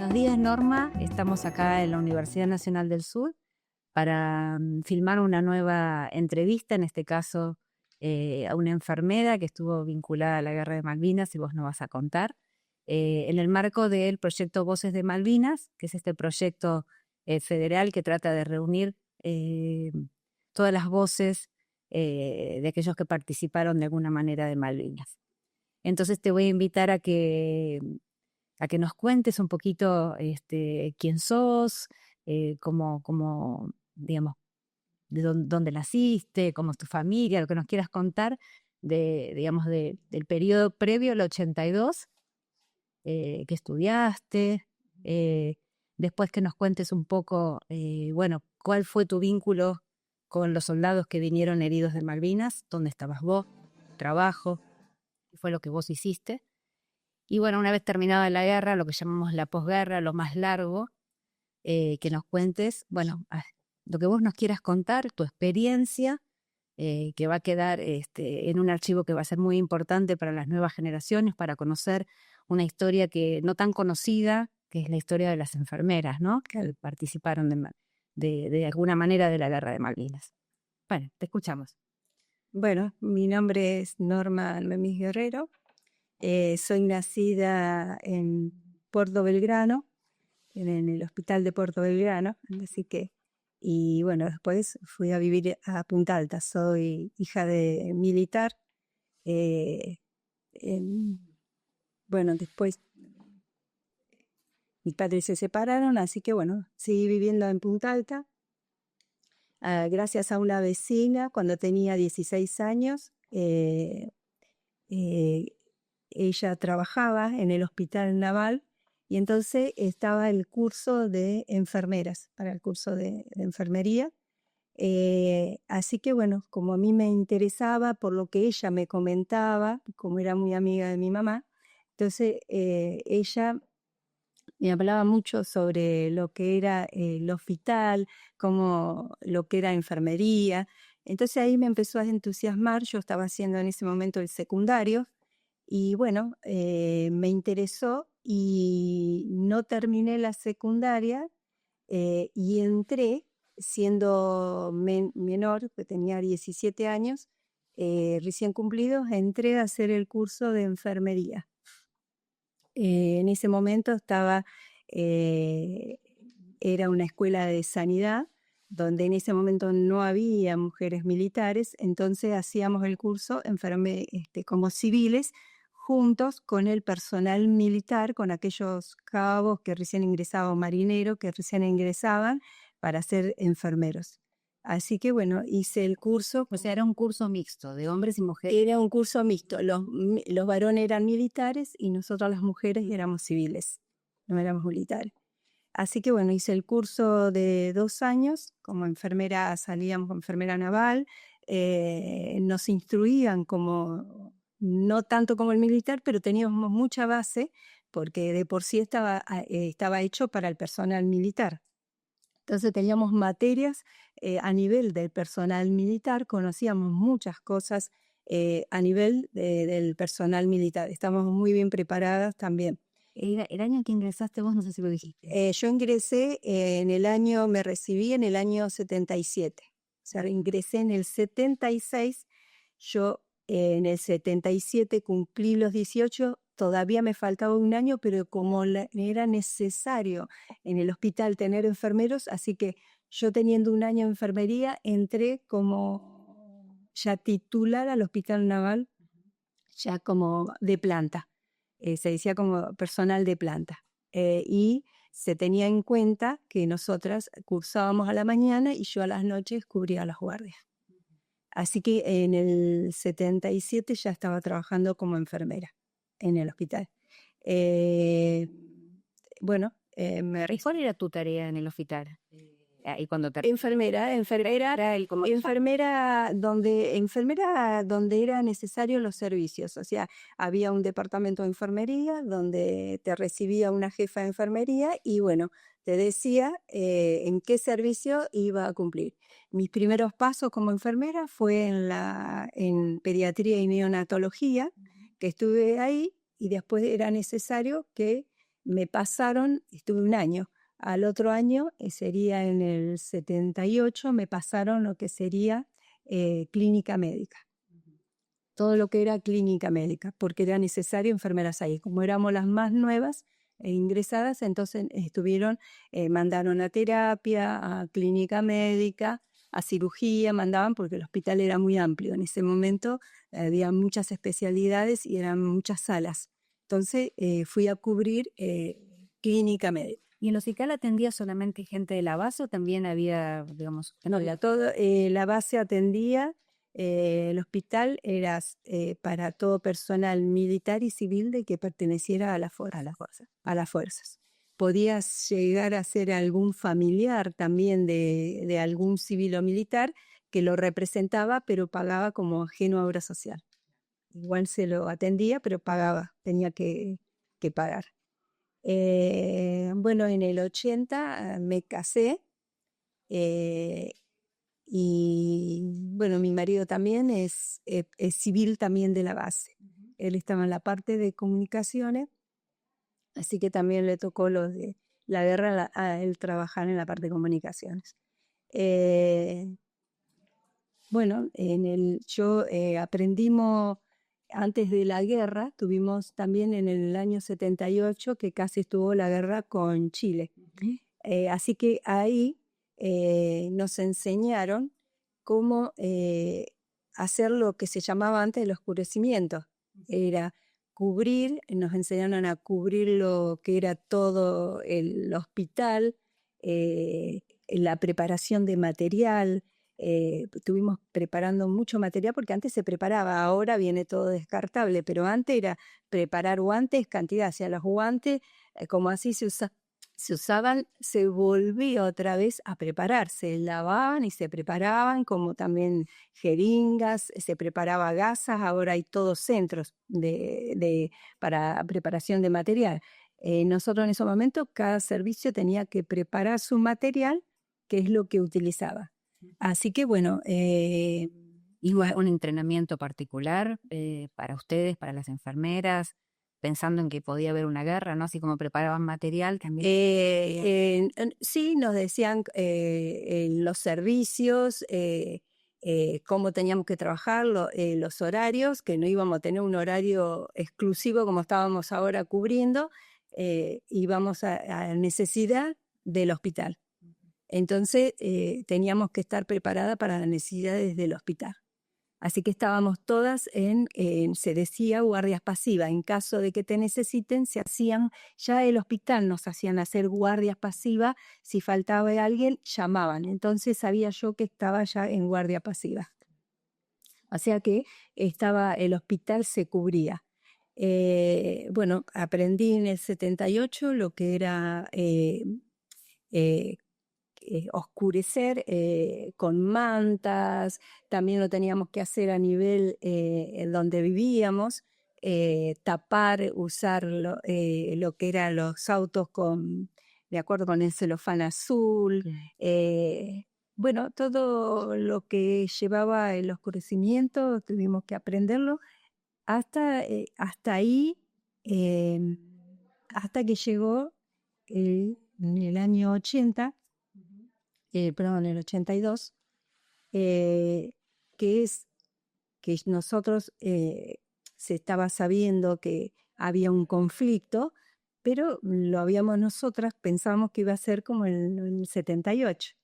Buenos días, Norma. Estamos acá en la Universidad Nacional del Sur para filmar una nueva entrevista, en este caso a una enfermera que estuvo vinculada a la Guerra de Malvinas, y vos nos vas a contar, en el marco del proyecto Voces de Malvinas, que es este proyecto federal que trata de reunir todas las voces de aquellos que participaron de alguna manera de Malvinas. Entonces te voy a invitar a que nos cuentes un poquito quién sos, digamos, de dónde naciste, cómo es tu familia, lo que nos quieras contar del periodo previo al 82, que estudiaste, eh, después que nos cuentes un poco, cuál fue tu vínculo con los soldados que vinieron heridos de Malvinas, dónde estabas vos, trabajo, qué fue lo que vos hiciste. Y bueno, una vez terminada la guerra, lo que llamamos la posguerra, lo más largo, que nos cuentes, lo que vos nos quieras contar, tu experiencia, que va a quedar en un archivo que va a ser muy importante para las nuevas generaciones, para conocer una historia que no tan conocida, que es la historia de las enfermeras, ¿no? Que participaron de alguna manera de la Guerra de Malvinas. Bueno, te escuchamos. Bueno, mi nombre es Norma Almemis Guerrero. Soy nacida en Puerto Belgrano, en el hospital de Puerto Belgrano, así que, y bueno, después fui a vivir a Punta Alta. Soy hija de militar. eh, en- bueno, después mis padres se separaron, así que bueno, seguí viviendo en Punta Alta. Gracias a una vecina, cuando tenía 16 años, eh, ella trabajaba en el hospital naval y entonces estaba el curso de enfermeras, para el curso de enfermería. Así que bueno, como a mí me interesaba por lo que ella me comentaba, como era muy amiga de mi mamá, entonces ella me hablaba mucho sobre lo que era el hospital, como lo que era enfermería. Entonces ahí me empezó a entusiasmar. Yo estaba haciendo en ese momento el secundario y bueno, me interesó y no terminé la secundaria, y entré siendo menor, que tenía 17 años, recién cumplidos, entré a hacer el curso de enfermería. En ese momento eh, era una escuela de sanidad, donde en ese momento no había mujeres militares, entonces hacíamos el curso como civiles, juntos con el personal militar, con aquellos cabos que recién ingresaban, marineros que recién ingresaban para ser enfermeros. Así que bueno, hice el curso. O sea, era un curso mixto de hombres y mujeres. Era un curso mixto. Los varones eran militares y nosotros las mujeres éramos civiles, no éramos militares. Así que bueno, hice el curso de 2 años como enfermera, salíamos como enfermera naval. Nos instruían como, no tanto como el militar, pero teníamos mucha base porque de por sí estaba hecho para el personal militar. Entonces teníamos materias a nivel del personal militar, conocíamos muchas cosas a nivel del personal militar. Estamos muy bien preparadas también. El año que ingresaste vos, no sé si lo dijiste. Yo ingresé me recibí en el año 77. O sea, ingresé en el 76. Yo en el 77 cumplí los 18. Todavía me faltaba un año, pero como era necesario en el hospital tener enfermeros, así que yo teniendo un año de enfermería, entré como ya titular al Hospital Naval, ya como de planta. Se decía como personal de planta. Y se tenía en cuenta que nosotras cursábamos a la mañana y yo a las noches cubría las guardias. Así que en el 77 ya estaba trabajando como enfermera en el hospital. Bueno, ¿Cuál era tu tarea en el hospital? Y cuando te... enfermera donde era necesario los servicios. O sea, había un departamento de enfermería donde te recibía una jefa de enfermería y bueno, te decía en qué servicio iba a cumplir. Mis primeros pasos como enfermera fue en pediatría y neonatología, que estuve ahí, y después era necesario que me pasaron, estuve un año. Al otro año, sería en el 78, me pasaron lo que sería clínica médica. Todo lo que era clínica médica, porque era necesario enfermeras ahí. Como éramos las más nuevas e ingresadas, entonces mandaron a terapia, a clínica médica, a cirugía, mandaban porque el hospital era muy amplio. En ese momento había muchas especialidades y eran muchas salas. Entonces fui a cubrir clínica médica. ¿Y el hospital atendía solamente gente de la base o también había, digamos, No, la base atendía, el hospital era para todo personal militar y civil de que perteneciera a las fuerzas. Podías llegar a ser algún familiar también de algún civil o militar que lo representaba, pero pagaba como ajeno a obra social. Igual se lo atendía, pero pagaba, tenía que pagar. Bueno, en el 80 me casé. Y bueno, mi marido también es civil también de la base. Él estaba en la parte de comunicaciones, así que también le tocó lo de la guerra a él trabajar en la parte de comunicaciones. Bueno, aprendimos antes de la guerra, tuvimos también en el año 78 que casi estuvo la guerra con Chile. Así que ahí nos enseñaron cómo hacer lo que se llamaba antes el oscurecimiento. Era nos enseñaron a cubrir lo que era todo el hospital, la preparación de material. Estuvimos preparando mucho material porque antes se preparaba, ahora viene todo descartable, pero antes era preparar guantes, cantidad, o sea, los guantes, como así se usaban, se volvía otra vez a preparar, se lavaban y se preparaban, como también jeringas, se preparaba gasas, ahora hay todos centros para preparación de material. Nosotros en ese momento, cada servicio tenía que preparar su material, que es lo que utilizaba. Así que bueno, ¿y un entrenamiento particular para ustedes, para las enfermeras, pensando en que podía haber una guerra, ¿no? Así como preparaban material también. Sí, nos decían los servicios, cómo teníamos que trabajar, los horarios, que no íbamos a tener un horario exclusivo como estábamos ahora cubriendo, íbamos a necesidad del hospital. Entonces teníamos que estar preparadas para las necesidades del hospital. Así que estábamos todas se decía, guardias pasivas. En caso de que te necesiten, ya el hospital nos hacían hacer guardias pasivas. Si faltaba alguien, llamaban. Entonces sabía yo que estaba ya en guardia pasiva. O sea que el hospital se cubría. Bueno, aprendí en el 78 lo que era oscurecer con mantas, también lo teníamos que hacer a nivel en donde vivíamos, tapar, usar lo que eran los autos de acuerdo con el celofán azul, bueno, todo lo que llevaba el oscurecimiento tuvimos que aprenderlo hasta ahí, hasta que llegó en el año 80, perdón, en el 82, que es que nosotros se estaba sabiendo que había un conflicto, pero lo habíamos nosotras, pensábamos que iba a ser como en el 78,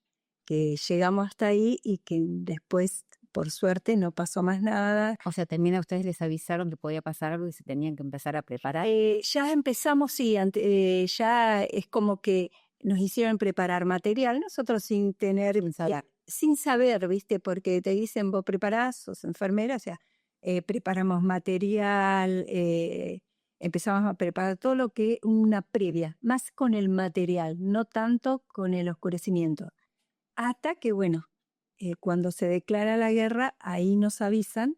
que llegamos hasta ahí y que después, por suerte, no pasó más nada. O sea, también a ustedes les avisaron que podía pasar algo y se tenían que empezar a preparar. Ya empezamos, sí, ya es como que nos hicieron preparar material, nosotros sin saber, ¿viste? Porque te dicen, vos preparás, sos enfermera, o sea, preparamos material, empezamos a preparar todo lo que una previa, más con el material, no tanto con el oscurecimiento. Hasta que, bueno, cuando se declara la guerra, ahí nos avisan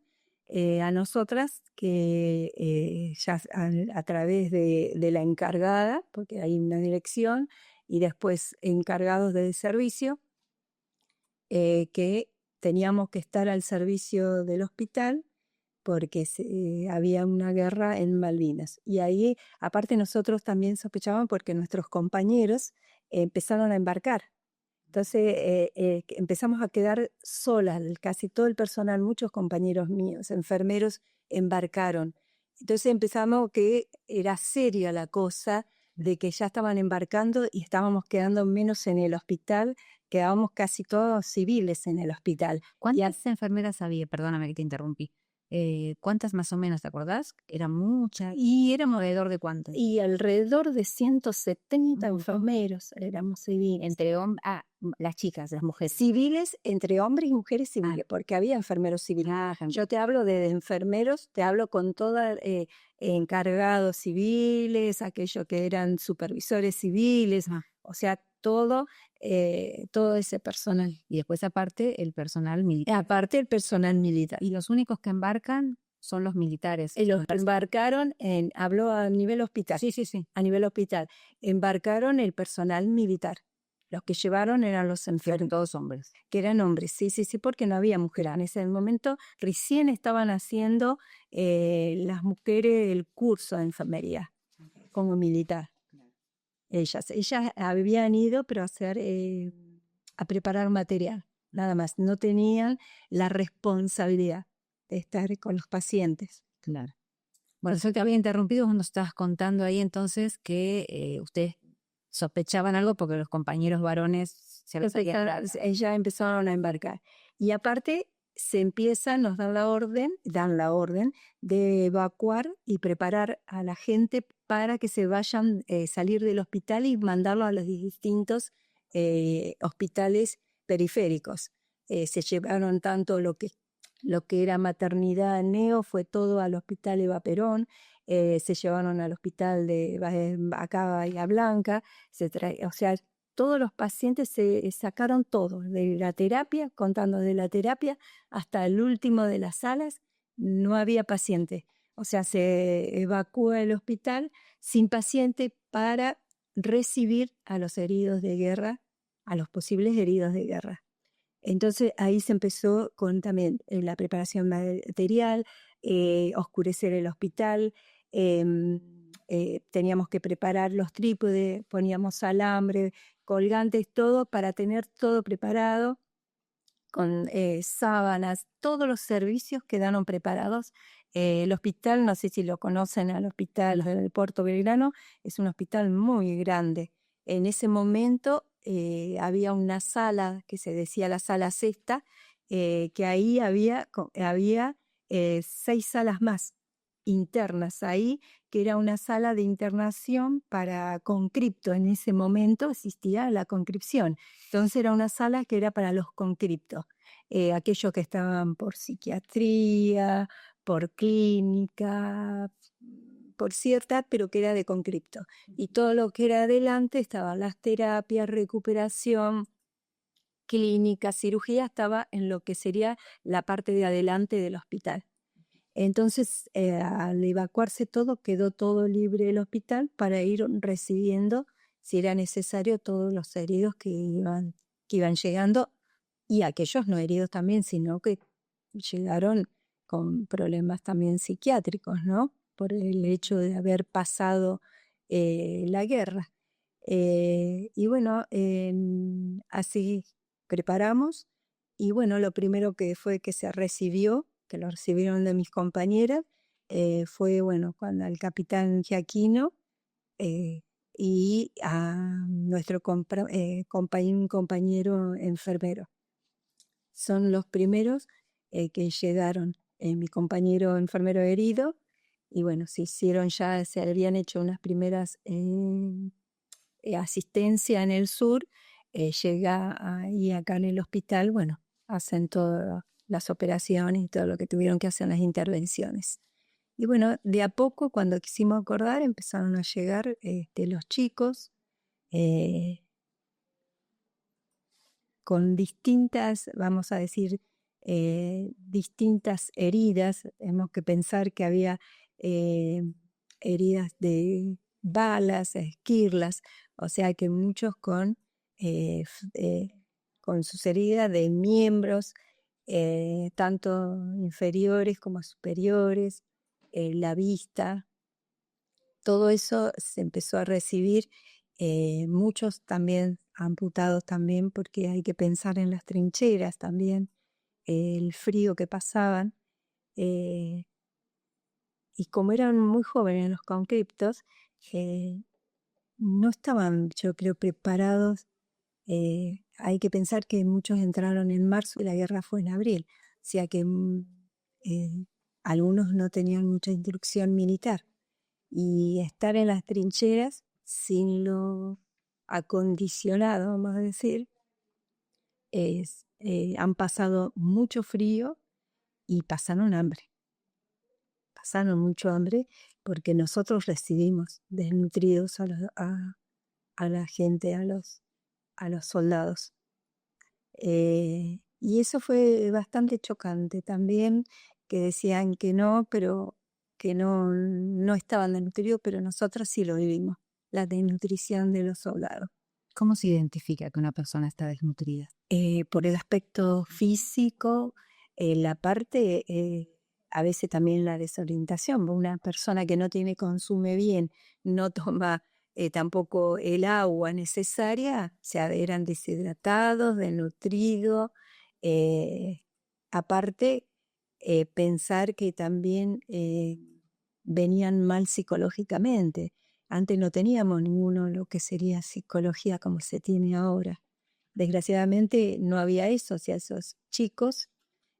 a nosotras que ya a través de la encargada, porque hay una dirección, y después encargados del servicio, que teníamos que estar al servicio del hospital porque había una guerra en Malvinas. Y ahí, aparte nosotros también sospechábamos porque nuestros compañeros empezaron a embarcar. Entonces empezamos a quedar solas, casi todo el personal, muchos compañeros míos, enfermeros, embarcaron. Entonces empezamos que era seria la cosa de que ya estaban embarcando y estábamos quedando menos en el hospital, quedábamos casi todos civiles en el hospital. ¿Cuántas enfermeras había? Perdóname que te interrumpí. ¿Cuántas más o menos, te acordás? Eran muchas. Y éramos ¿Alrededor de cuántas? y alrededor de 170 Ujú. enfermeros éramos civiles. Las chicas, las mujeres. Civiles entre hombres y mujeres civiles, porque había enfermeros civiles. Yo te hablo de enfermeros, te hablo con todos encargados civiles, aquellos que eran supervisores civiles, o sea, todo ese personal. Y después aparte el personal militar. Aparte el personal militar. Y los únicos que embarcan son los militares. Los embarcaron, hablo a nivel hospital. Sí, sí, sí. A nivel hospital. Embarcaron el personal militar. Los que llevaron eran los enfermos. Todos hombres. Que eran hombres, sí, sí, sí, porque no había mujeres. En ese momento recién estaban haciendo las mujeres el curso de enfermería como militar. Ellas habían ido, pero a preparar material, nada más. No tenían la responsabilidad de estar con los pacientes. Claro. Bueno, yo te había interrumpido cuando estabas contando ahí entonces que ustedes sospechaban algo porque los compañeros varones se les había... Ya empezaron a embarcar. Y aparte nos dan la orden de evacuar y preparar a la gente para que se vayan, salir del hospital y mandarlo a los distintos hospitales periféricos. Se llevaron tanto lo que era maternidad neo, fue todo al hospital Eva Perón. Se llevaron al hospital de acá Bahía Blanca, o sea, todos los pacientes se sacaron todo, de la terapia, contando de la terapia hasta el último de las salas, no había paciente. O sea, se evacúa el hospital sin paciente para recibir a los heridos de guerra, a los posibles heridos de guerra. Entonces ahí se empezó con también la preparación material, oscurecer el hospital, teníamos que preparar los trípodes, poníamos alambre, colgantes, todo para tener todo preparado, con sábanas, todos los servicios quedaron preparados. El hospital, no sé si lo conocen, al hospital del Puerto Belgrano, es un hospital muy grande. En ese momento había una sala que se decía la sala sexta, que ahí había 6 salas más internas ahí, que era una sala de internación para concripto. En ese momento existía la conscripción. Entonces era una sala que era para los concriptos, aquellos que estaban por psiquiatría, por clínica, por cierta, pero que era de concripto. Y todo lo que era adelante estaban las terapias, recuperación, clínica, cirugía, estaba en lo que sería la parte de adelante del hospital. Entonces, al evacuarse todo, quedó todo libre el hospital para ir recibiendo, si era necesario, todos los heridos que iban llegando, y aquellos no heridos también, sino que llegaron con problemas también psiquiátricos, ¿no? Por el hecho de haber pasado la guerra. Y bueno, así preparamos, y bueno, lo primero que fue que se recibió, que lo recibieron de mis compañeras, fue, bueno, cuando al capitán Giaquino y a nuestro compañero enfermero. Son los primeros que llegaron. Mi compañero enfermero herido, y bueno, se habían hecho unas primeras asistencia en el sur, llega ahí acá en el hospital, bueno, hacen todas las operaciones y todo lo que tuvieron que hacer, las intervenciones. Y bueno, de a poco, cuando quisimos acordar, empezaron a llegar los chicos con distintas, vamos a decir, distintas heridas. Tenemos que pensar que había heridas de balas, esquirlas, o sea que muchos con sus heridas de miembros, tanto inferiores como superiores, la vista, todo eso se empezó a recibir, muchos también amputados también, porque hay que pensar en las trincheras también, el frío que pasaban, eh, y como eran muy jóvenes los conscriptos, eh, no estaban, yo creo, preparados. Hay que pensar que muchos entraron en marzo y la guerra fue en abril, o sea que eh, algunos no tenían mucha instrucción militar. Y estar en las trincheras sin lo acondicionado, vamos a decir, han pasado mucho frío y pasaron hambre. Pasaron mucho hambre porque nosotros recibimos desnutridos a la gente, a los soldados. Y eso fue bastante chocante también, que decían que no, pero que no estaban desnutridos, pero nosotros sí lo vivimos, la desnutrición de los soldados. ¿Cómo se identifica que una persona está desnutrida? Por el aspecto físico, la parte, a veces también la desorientación. Una persona que no consume bien, no toma tampoco el agua necesaria, o sea, eran deshidratados, desnutridos. eh, Aparte, pensar que también venían mal psicológicamente. Antes no teníamos ninguno lo que sería psicología como se tiene ahora. Desgraciadamente no había eso, o sea, esos chicos,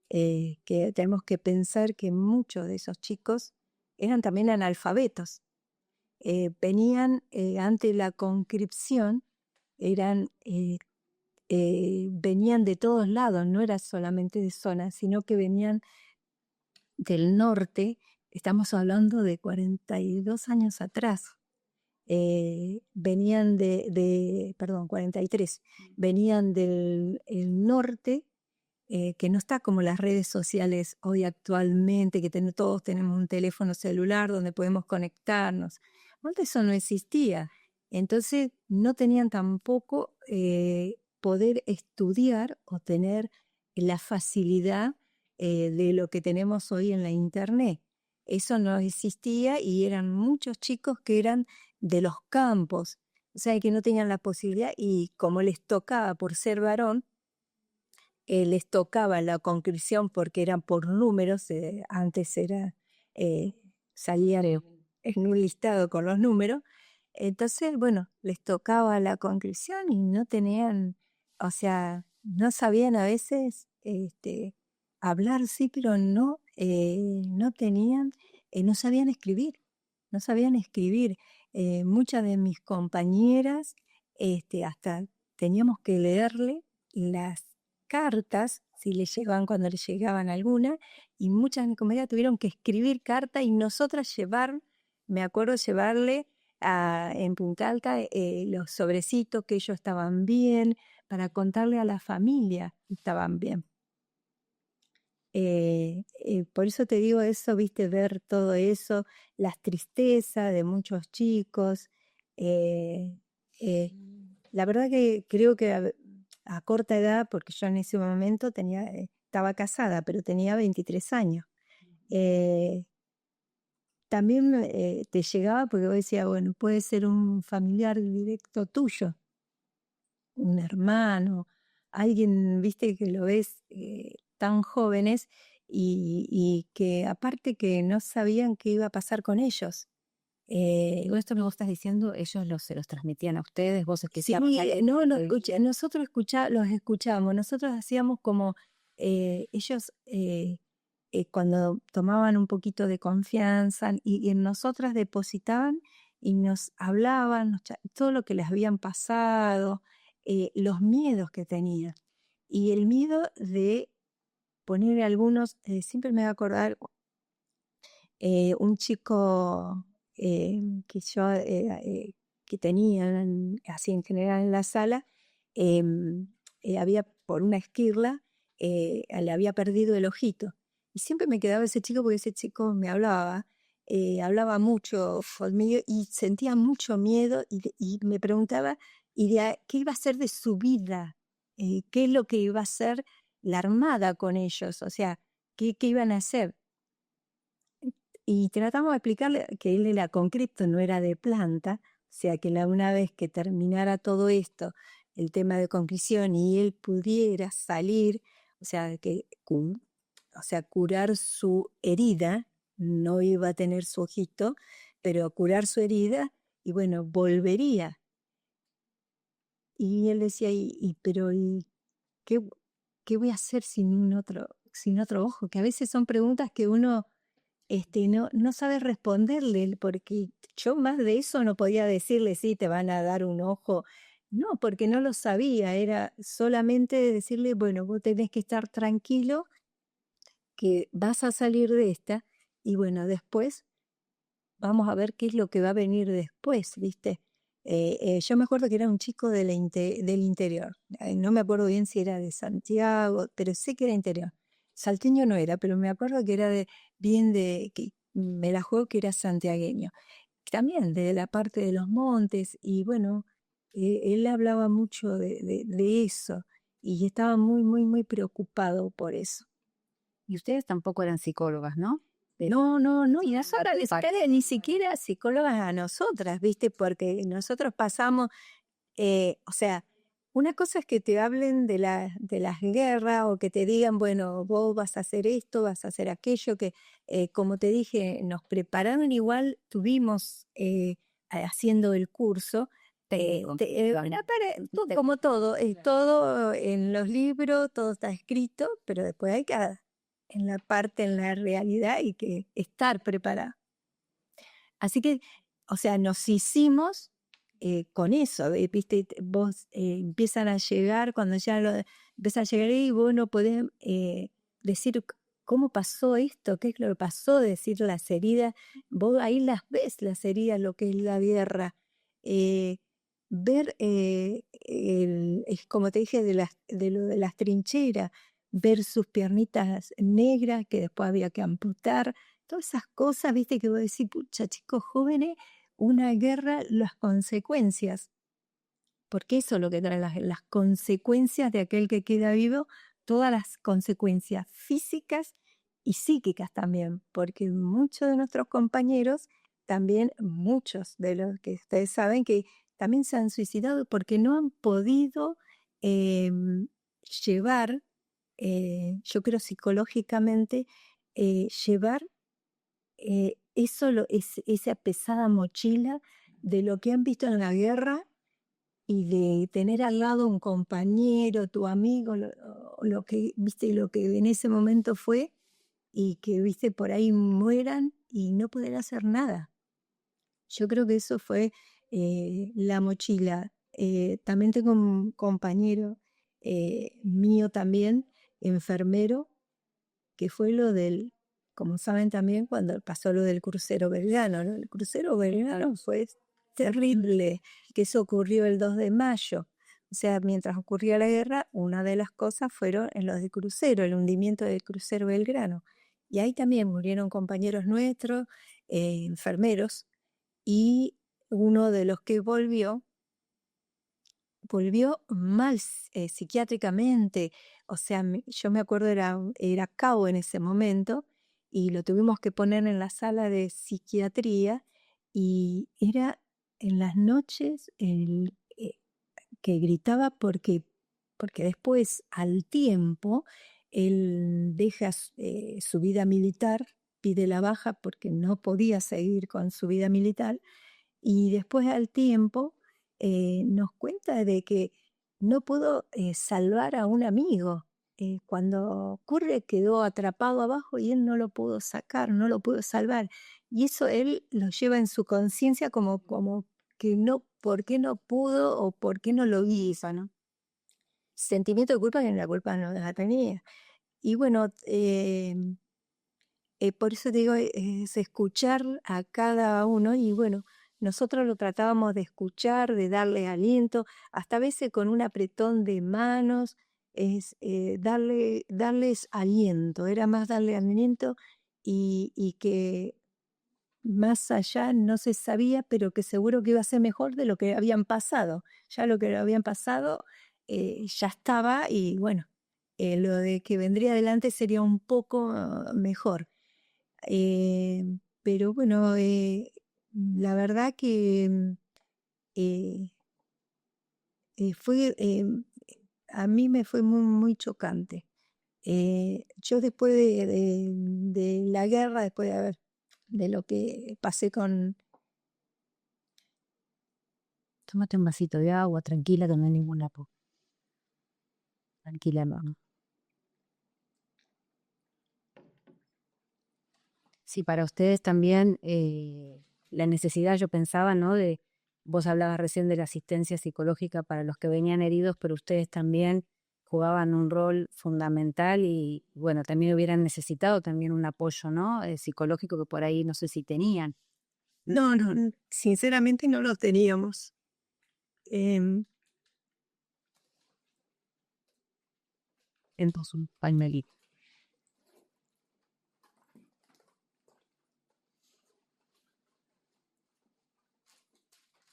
que tenemos que pensar que muchos de esos chicos eran también analfabetos. Venían ante la conscripción, venían de todos lados, no era solamente de zona, sino que venían del norte. Estamos hablando de 42 años atrás. Venían perdón, 43, venían del el norte, que no está como las redes sociales hoy actualmente, que todos tenemos un teléfono celular donde podemos conectarnos. Antes eso no existía. Entonces no tenían tampoco poder estudiar o tener la facilidad de lo que tenemos hoy en la internet. Eso no existía y eran muchos chicos que eran de los campos, o sea, que no tenían la posibilidad y como les tocaba por ser varón, les tocaba la conscripción porque eran por números, antes era, eh, salían en un listado con los números, entonces, bueno, les tocaba la conscripción y no tenían, o sea, no sabían a veces hablar, sí, pero no tenían, no sabían escribir, no sabían escribir. Muchas de mis compañeras, hasta teníamos que leerle las cartas, si le llegaban, cuando le llegaban alguna, y muchas de mis compañeras tuvieron que escribir carta y nosotras me acuerdo llevarle en Punta Alta los sobrecitos que ellos estaban bien, para contarle a la familia que estaban bien. Por eso te digo eso, viste, ver todo eso, las tristezas de muchos chicos. eh, eh, la verdad que creo que a corta edad, porque yo en ese momento estaba casada, pero tenía 23 años. También te llegaba porque vos decías, bueno, puede ser un familiar directo tuyo, un hermano, alguien, viste, que lo ves tan jóvenes y que aparte que no sabían qué iba a pasar con ellos. Y con esto me estás diciendo, ellos se los transmitían a ustedes, vos Sí, escuchabas. no, nosotros los escuchábamos, nosotros hacíamos como ellos cuando tomaban un poquito de confianza y en nosotras depositaban y nos hablaban todo lo que les habían pasado, los miedos que tenían. Y el miedo de poner algunos, siempre me voy a acordar un chico que yo que tenía así en general en la sala, había por una esquirla, le había perdido el ojito. Y siempre me quedaba ese chico porque ese chico me hablaba mucho conmigo y sentía mucho miedo y me preguntaba qué iba a hacer de su vida, qué es lo que iba a hacer la armada con ellos, o sea, qué iban a hacer. Y tratamos de explicarle que él era con cripto, no era de planta, o sea que una vez que terminara todo esto, el tema de conclusión y él pudiera salir, o sea, curar su herida, no iba a tener su ojito, pero curar su herida y bueno, volvería. Y él decía, ¿y qué, qué voy a hacer sin otro ojo? Que a veces son preguntas que uno no sabe responderle, porque yo más de eso no podía decirle, sí, te van a dar un ojo. No, porque no lo sabía, era solamente decirle, bueno, vos tenés que estar tranquilo, que vas a salir de esta, y bueno, después vamos a ver qué es lo que va a venir después, ¿viste? Yo me acuerdo que era un chico del interior, no me acuerdo bien si era de Santiago, pero sé que era interior. Salteño no era, pero me acuerdo que era que me la juego que era santiagueño. También de la parte de los montes, y bueno, él hablaba mucho de eso, y estaba muy, muy, muy preocupado por eso. Y ustedes tampoco eran psicólogas, ¿no? No, y nosotras ni siquiera psicólogas a nosotras, ¿viste? Porque nosotros pasamos, o sea, una cosa es que te hablen de las guerras o que te digan, bueno, vos vas a hacer esto, vas a hacer aquello, que como te dije, nos prepararon igual, tuvimos haciendo el curso. Como todo, todo en los libros, todo está escrito, pero después hay que en la realidad hay que estar preparado. Así que, o sea, nos hicimos con eso, viste, vos empiezan a llegar, cuando ya empieza a llegar y vos no podés decir cómo pasó esto, qué es lo que pasó, decir las heridas, vos ahí las ves, las heridas, lo que es la guerra. Ver, es como te dije, lo de las trincheras, ver sus piernitas negras que después había que amputar, todas esas cosas, viste, que vos decís, pucha, chicos jóvenes, una guerra, las consecuencias, porque eso es lo que trae las consecuencias de aquel que queda vivo, todas las consecuencias físicas y psíquicas también, porque muchos de nuestros compañeros, también muchos de los que ustedes saben que también se han suicidado porque no han podido llevar, yo creo psicológicamente, llevar esa pesada mochila de lo que han visto en la guerra y de tener al lado un compañero, tu amigo, lo que, viste, lo que en ese momento fue y que, viste, por ahí mueran y no poder hacer nada. Yo creo que eso fue la mochila. También tengo un compañero mío también, enfermero, que fue lo como saben también, cuando pasó lo del crucero Belgrano, ¿no? El crucero Belgrano fue terrible, que eso ocurrió el 2 de mayo. O sea, mientras ocurría la guerra, una de las cosas fueron en los de crucero, el hundimiento del crucero Belgrano. Y ahí también murieron compañeros nuestros, enfermeros, y uno de los que volvió mal psiquiátricamente, o sea, yo me acuerdo era cabo en ese momento y lo tuvimos que poner en la sala de psiquiatría y era en las noches que gritaba porque después al tiempo él deja su vida militar, pide la baja porque no podía seguir con su vida militar y después al tiempo nos cuenta de que no pudo salvar a un amigo. Cuando ocurre quedó atrapado abajo y él no lo pudo sacar, no lo pudo salvar. Y eso él lo lleva en su conciencia como que no, ¿por qué no pudo o por qué no lo hizo, ¿no? Sentimiento de culpa que la culpa no la tenía. Y bueno, por eso te digo, es escuchar a cada uno y bueno, nosotros lo tratábamos de escuchar, de darle aliento, hasta a veces con un apretón de manos, es darles aliento, era más darle aliento y que más allá no se sabía, pero que seguro que iba a ser mejor de lo que habían pasado. Ya lo que habían pasado ya estaba y bueno, lo de que vendría adelante sería un poco mejor. Pero bueno, la verdad que eh, fue, a mí me fue muy, muy chocante. Yo después de la guerra, después de lo que pasé con... Tómate un vasito de agua, tranquila, que no hay ninguna tranquila, no. Sí, para ustedes también la necesidad, yo pensaba, ¿no? Vos hablabas recién de la asistencia psicológica para los que venían heridos, pero ustedes también jugaban un rol fundamental y, bueno, también hubieran necesitado también un apoyo, ¿no? Psicológico que por ahí no sé si tenían. No, no, sinceramente no lo teníamos. Em, Entonces, un pañuelito.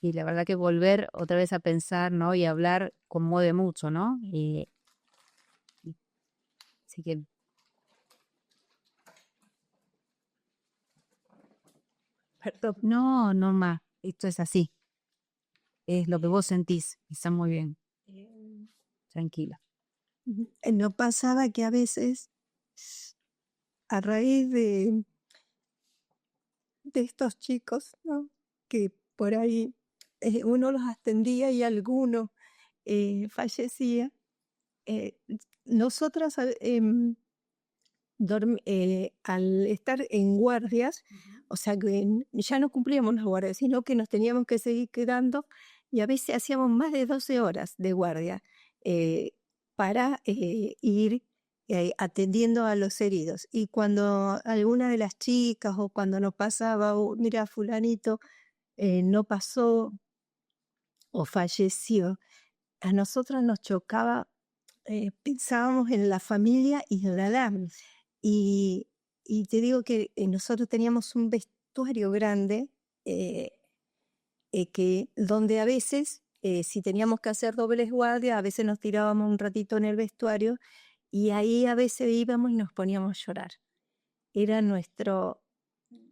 Y la verdad que volver otra vez a pensar, ¿no? Y hablar conmueve mucho, ¿no? Así que, perdón. no, no más, esto es así, es lo que vos sentís, y está muy bien, tranquila. No pasaba que a veces, a raíz de estos chicos, ¿no? Que por ahí uno los atendía y alguno fallecía, eh, nosotras al estar en guardias, o sea que ya no cumplíamos las guardias, sino que nos teníamos que seguir quedando y a veces hacíamos más de 12 horas de guardia eh, para ir atendiendo a los heridos. Y cuando alguna de las chicas o cuando nos pasaba, "Oh, mira, fulanito no pasó o falleció", a nosotras nos chocaba, pensábamos en la familia y en la edad. Y, y te digo que nosotros teníamos un vestuario grande eh, donde a veces, si teníamos que hacer dobles guardias, a veces nos tirábamos un ratito en el vestuario y ahí a veces íbamos y nos poníamos a llorar. Era nuestro,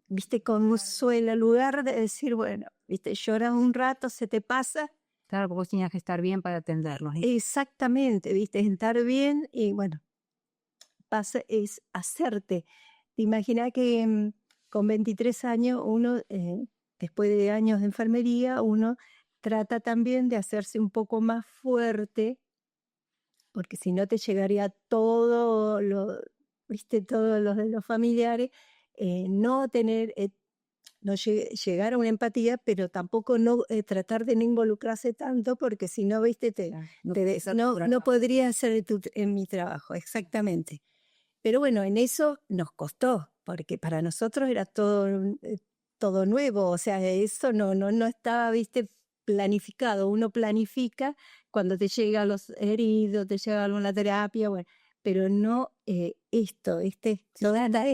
viste, consuelo, lugar de decir, bueno, viste, lloras un rato, se te pasa. Claro, porque vos tenías que estar bien para atenderlos. Exactamente, viste, estar bien y bueno, pasa, es hacerte. Te imaginas que con 23 años uno, después de años de enfermería, uno trata también de hacerse un poco más fuerte, porque si no te llegaría todo lo, viste, todos los de los familiares, no tener, no llegar a una empatía, pero tampoco no tratar de no involucrarse tanto, porque si no, viste, no podría hacer en mi trabajo, exactamente. Pero bueno, en eso nos costó, porque para nosotros era todo nuevo, o sea, eso no estaba, viste, planificado. Uno planifica cuando te llegan los heridos, te llega alguna terapia, bueno, pero no Nadie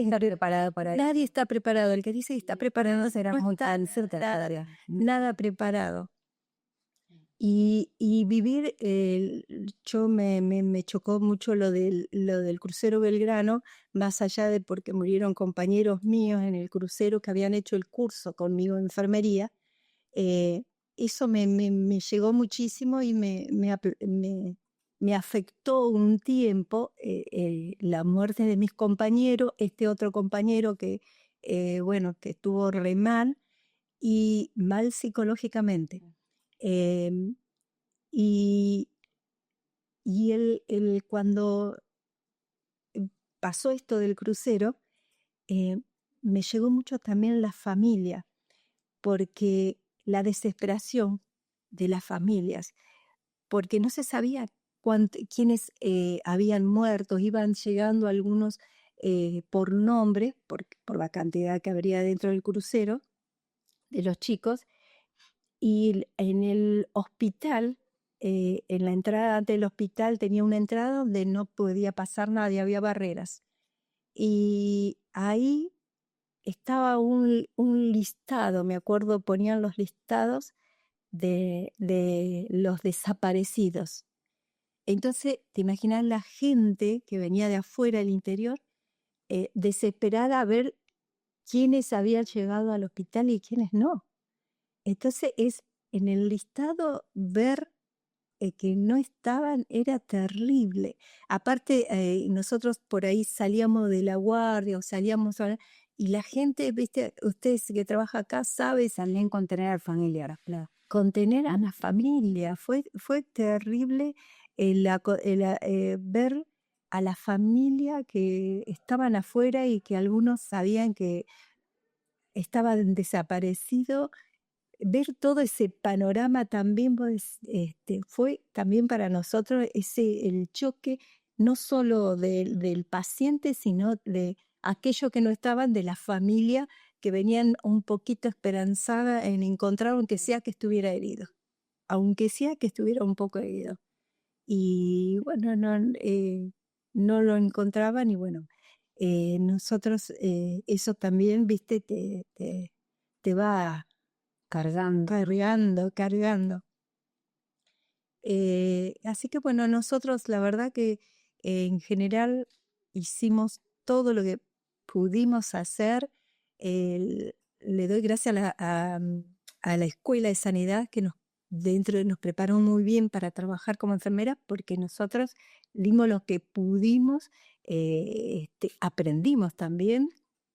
está preparado para eso. nadie está preparado. El que dice que está preparado Será no muy está cansada. nada preparado. Y vivir, yo me chocó mucho lo del crucero Belgrano, más allá de porque murieron compañeros míos en el crucero que habían hecho el curso conmigo en enfermería. eh, Eso me llegó muchísimo y me afectó un tiempo la muerte de mis compañeros, este otro compañero que, bueno, que estuvo re mal y mal psicológicamente. Em, y, y cuando pasó esto del crucero, eh, me llegó mucho también la familia, porque la desesperación de las familias, porque no se sabía quiénes habían muerto, iban llegando algunos por nombre, por la cantidad que habría dentro del crucero de los chicos, y en el hospital, en la entrada del hospital tenía una entrada donde no podía pasar nadie, había barreras. Y ahí estaba un listado, me acuerdo, ponían los listados de los desaparecidos. Entonces, te imaginas la gente que venía de afuera del interior, desesperada a ver quiénes habían llegado al hospital y quiénes no. Entonces, en el listado ver que no estaban era terrible. Aparte, nosotros por ahí salíamos de la guardia o salíamos y la gente, viste, ustedes que trabajan acá saben, También con tener al familiar, claro. contener a la familia. Fue terrible ver a la familia que estaban afuera y que algunos sabían que estaban desaparecidos. Ver todo ese panorama también pues, fue también para nosotros el choque no solo del paciente, sino de aquellos que no estaban, de la familia, que venían un poquito esperanzada en encontrar, aunque sea que estuviera herido, aunque sea que estuviera un poco herido. Y bueno, no lo encontraban y bueno, nosotros, eso también, viste, te va Cargando. cargando. Así que bueno, nosotros la verdad que en general hicimos todo lo que pudimos hacer. Le doy gracias a la Escuela de Sanidad que nos preparó muy bien para trabajar como enfermera porque nosotros dimos lo que pudimos, aprendimos también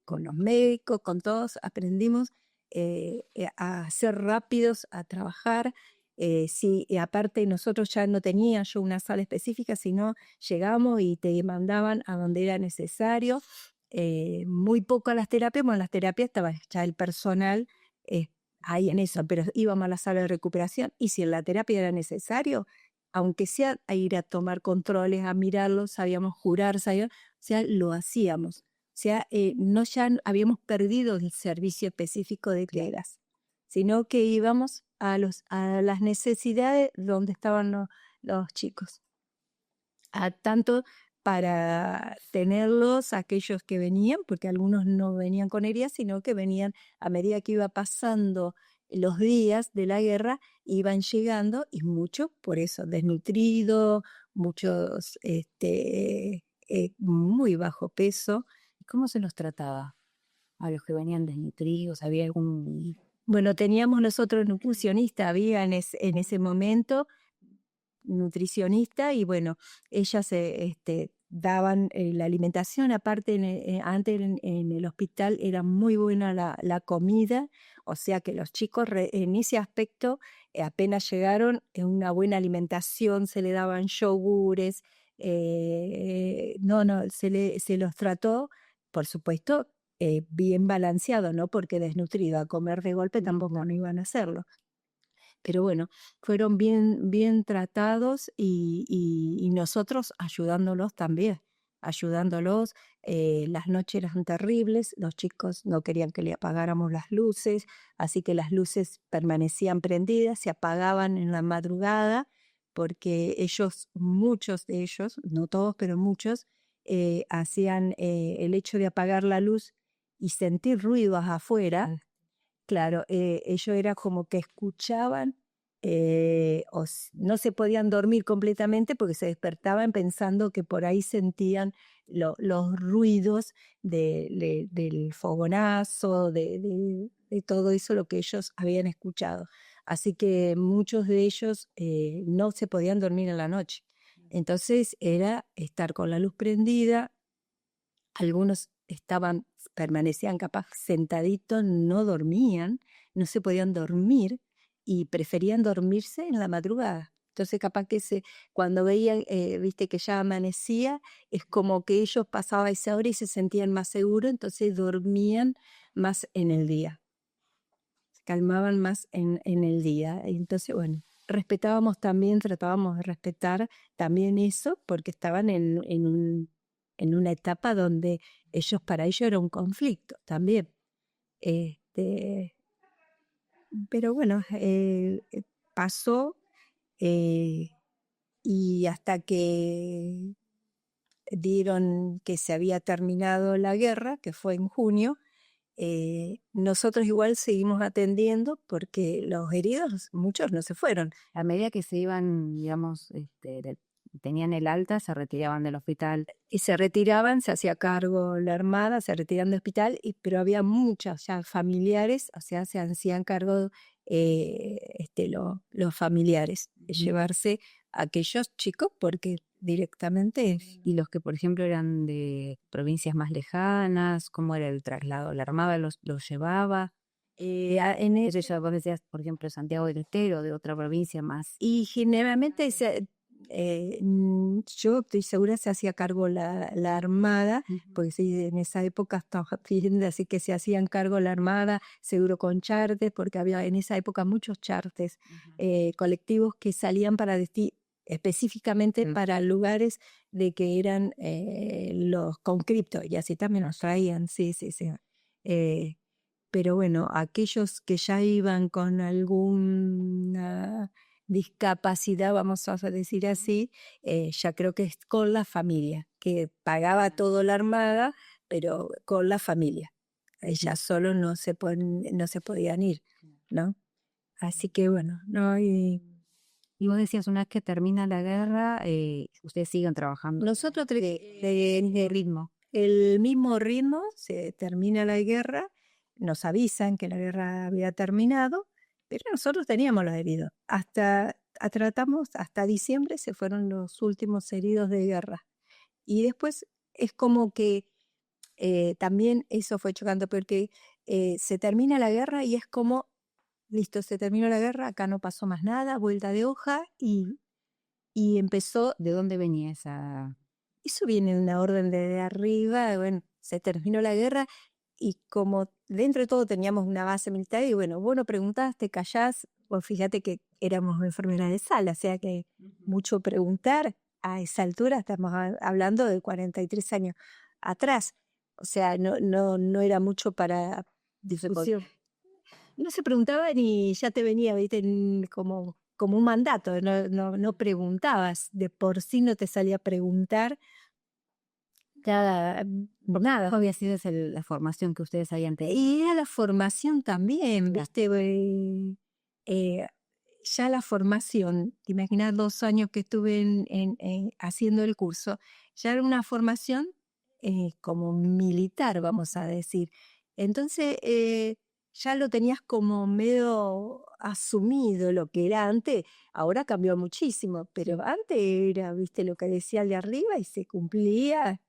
con los médicos, con todos, aprendimos a ser rápidos, a trabajar. Sí, y aparte nosotros ya no tenía yo una sala específica, sino llegamos y te mandaban a donde era necesario. Muy poco a las terapias, bueno, en las terapias estaba ya el personal ahí en eso, pero íbamos a la sala de recuperación y si en la terapia era necesario, aunque sea a ir a tomar controles, a mirarlos, sabíamos jurar, o sea, lo hacíamos. O sea, no ya habíamos perdido el servicio específico de que eras, sino que íbamos a las necesidades donde estaban los chicos. Tanto para tenerlos, aquellos que venían, porque algunos no venían con heridas, sino que venían a medida que iba pasando los días de la guerra, iban llegando y muchos, por eso, desnutridos, muchos muy bajo peso. ¿Cómo se los trataba a los que venían desnutridos? ¿Había algún...? Bueno, teníamos nosotros nutricionista, había en ese momento nutricionista y bueno, ellas daban la alimentación, aparte antes en el hospital era muy buena la comida, o sea que los chicos en ese aspecto apenas llegaron, una buena alimentación, se le daban yogures, se los trató, por supuesto, bien balanceado, ¿no? Porque desnutrido a comer de golpe tampoco no iban a hacerlo. Pero bueno, fueron bien tratados y nosotros ayudándolos también, ayudándolos. Las noches eran terribles, los chicos no querían que le apagáramos las luces, así que las luces permanecían prendidas, se apagaban en la madrugada, porque muchos de ellos, no todos, pero muchos, hacían el hecho de apagar la luz y sentir ruidos afuera. Claro, ellos era como que escuchaban, no se podían dormir completamente porque se despertaban pensando que por ahí sentían los ruidos del fogonazo, de todo eso, lo que ellos habían escuchado. Así que muchos de ellos no se podían dormir en la noche. Entonces era estar con la luz prendida, algunos permanecían capaz sentaditos, no dormían, no se podían dormir y preferían dormirse en la madrugada. Entonces capaz que cuando veían, viste que ya amanecía, es como que ellos pasaban esa hora y se sentían más seguros, entonces dormían más en el día, se calmaban más en el día. Entonces, bueno, respetábamos también, tratábamos de respetar también eso, porque estaban en una etapa donde para ellos era un conflicto también. Pero bueno, pasó y hasta que dieron que se había terminado la guerra, que fue en junio, nosotros igual seguimos atendiendo porque los heridos, muchos no se fueron. A medida que se iban, digamos, tenían el alta, se retiraban del hospital. Y se retiraban, se hacía cargo la Armada, se retiraban del hospital, pero había muchas ya familiares, o sea, se hacían cargo los familiares, de llevarse a aquellos chicos porque directamente... Y los que, por ejemplo, eran de provincias más lejanas, ¿cómo era el traslado? ¿La Armada los llevaba? En Eso ya vos decías, por ejemplo, Santiago del Estero, de otra provincia más. Y generalmente yo estoy segura se hacía cargo la Armada, porque sí, en esa época estaba pidiendo, así que se hacían cargo la Armada, seguro con chartes, porque había en esa época muchos chartes, colectivos que salían para específicamente para lugares de que eran los conscriptos, y así también nos traían, sí. Pero bueno, aquellos que ya iban con alguna discapacidad, vamos a decir así, ya creo que es con la familia, que pagaba todo la Armada, pero con la familia. Ellas solo no se podían ir, ¿no? Así que bueno, no. Y vos decías, una vez que termina la guerra, ustedes siguen trabajando. Nosotros ¿Qué ritmo? el mismo ritmo, se termina la guerra, nos avisan que la guerra había terminado, pero nosotros teníamos los heridos. Tratamos, hasta diciembre se fueron los últimos heridos de guerra. Y después es como que también eso fue chocante porque se termina la guerra y es como, listo, se terminó la guerra, acá no pasó más nada, vuelta de hoja y empezó. ¿De dónde venía esa? Eso viene de una orden de arriba, bueno, se terminó la guerra y como dentro de todo teníamos una base militar y bueno, vos no preguntás, te callás, vos fíjate que éramos enfermeras de sala, o sea que mucho preguntar a esa altura, estamos hablando de 43 años atrás, o sea, no era mucho para discusión. No se preguntaba ni ya te venía, viste, como un mandato, no preguntabas, de por sí no te salía a preguntar nada. ¿Cómo había sido la formación que ustedes habían tenido? Y era la formación también, viste, ya la formación, te imaginas 2 años que estuve haciendo el curso, ya era una formación como militar, vamos a decir. Entonces, ya lo tenías como medio asumido lo que era antes, ahora cambió muchísimo, pero antes era, viste, lo que decía el de arriba y se cumplía,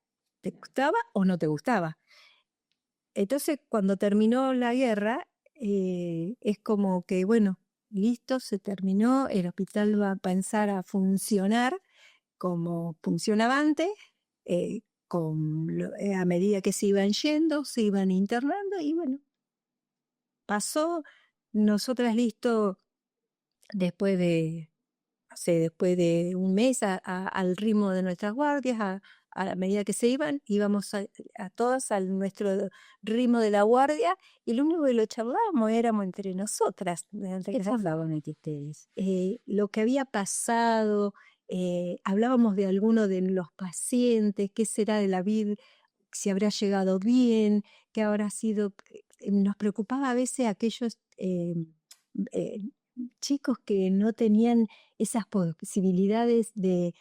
te gustaba o no te gustaba. Entonces, cuando terminó la guerra, es como que, bueno, listo, se terminó, el hospital va a empezar a funcionar como funcionaba antes, a medida que se iban yendo, se iban internando y bueno, pasó, nosotras listo, después de, no sé, después de un mes al ritmo de nuestras guardias, a la medida que se iban, íbamos a todas al nuestro ritmo de la guardia y lo único que lo charlábamos éramos entre nosotras. ¿Qué charlaban entre ustedes? Lo que había pasado, hablábamos de alguno de los pacientes, qué será de la vida, si habrá llegado bien, qué habrá sido. Nos preocupaba a veces aquellos chicos que no tenían esas posibilidades de,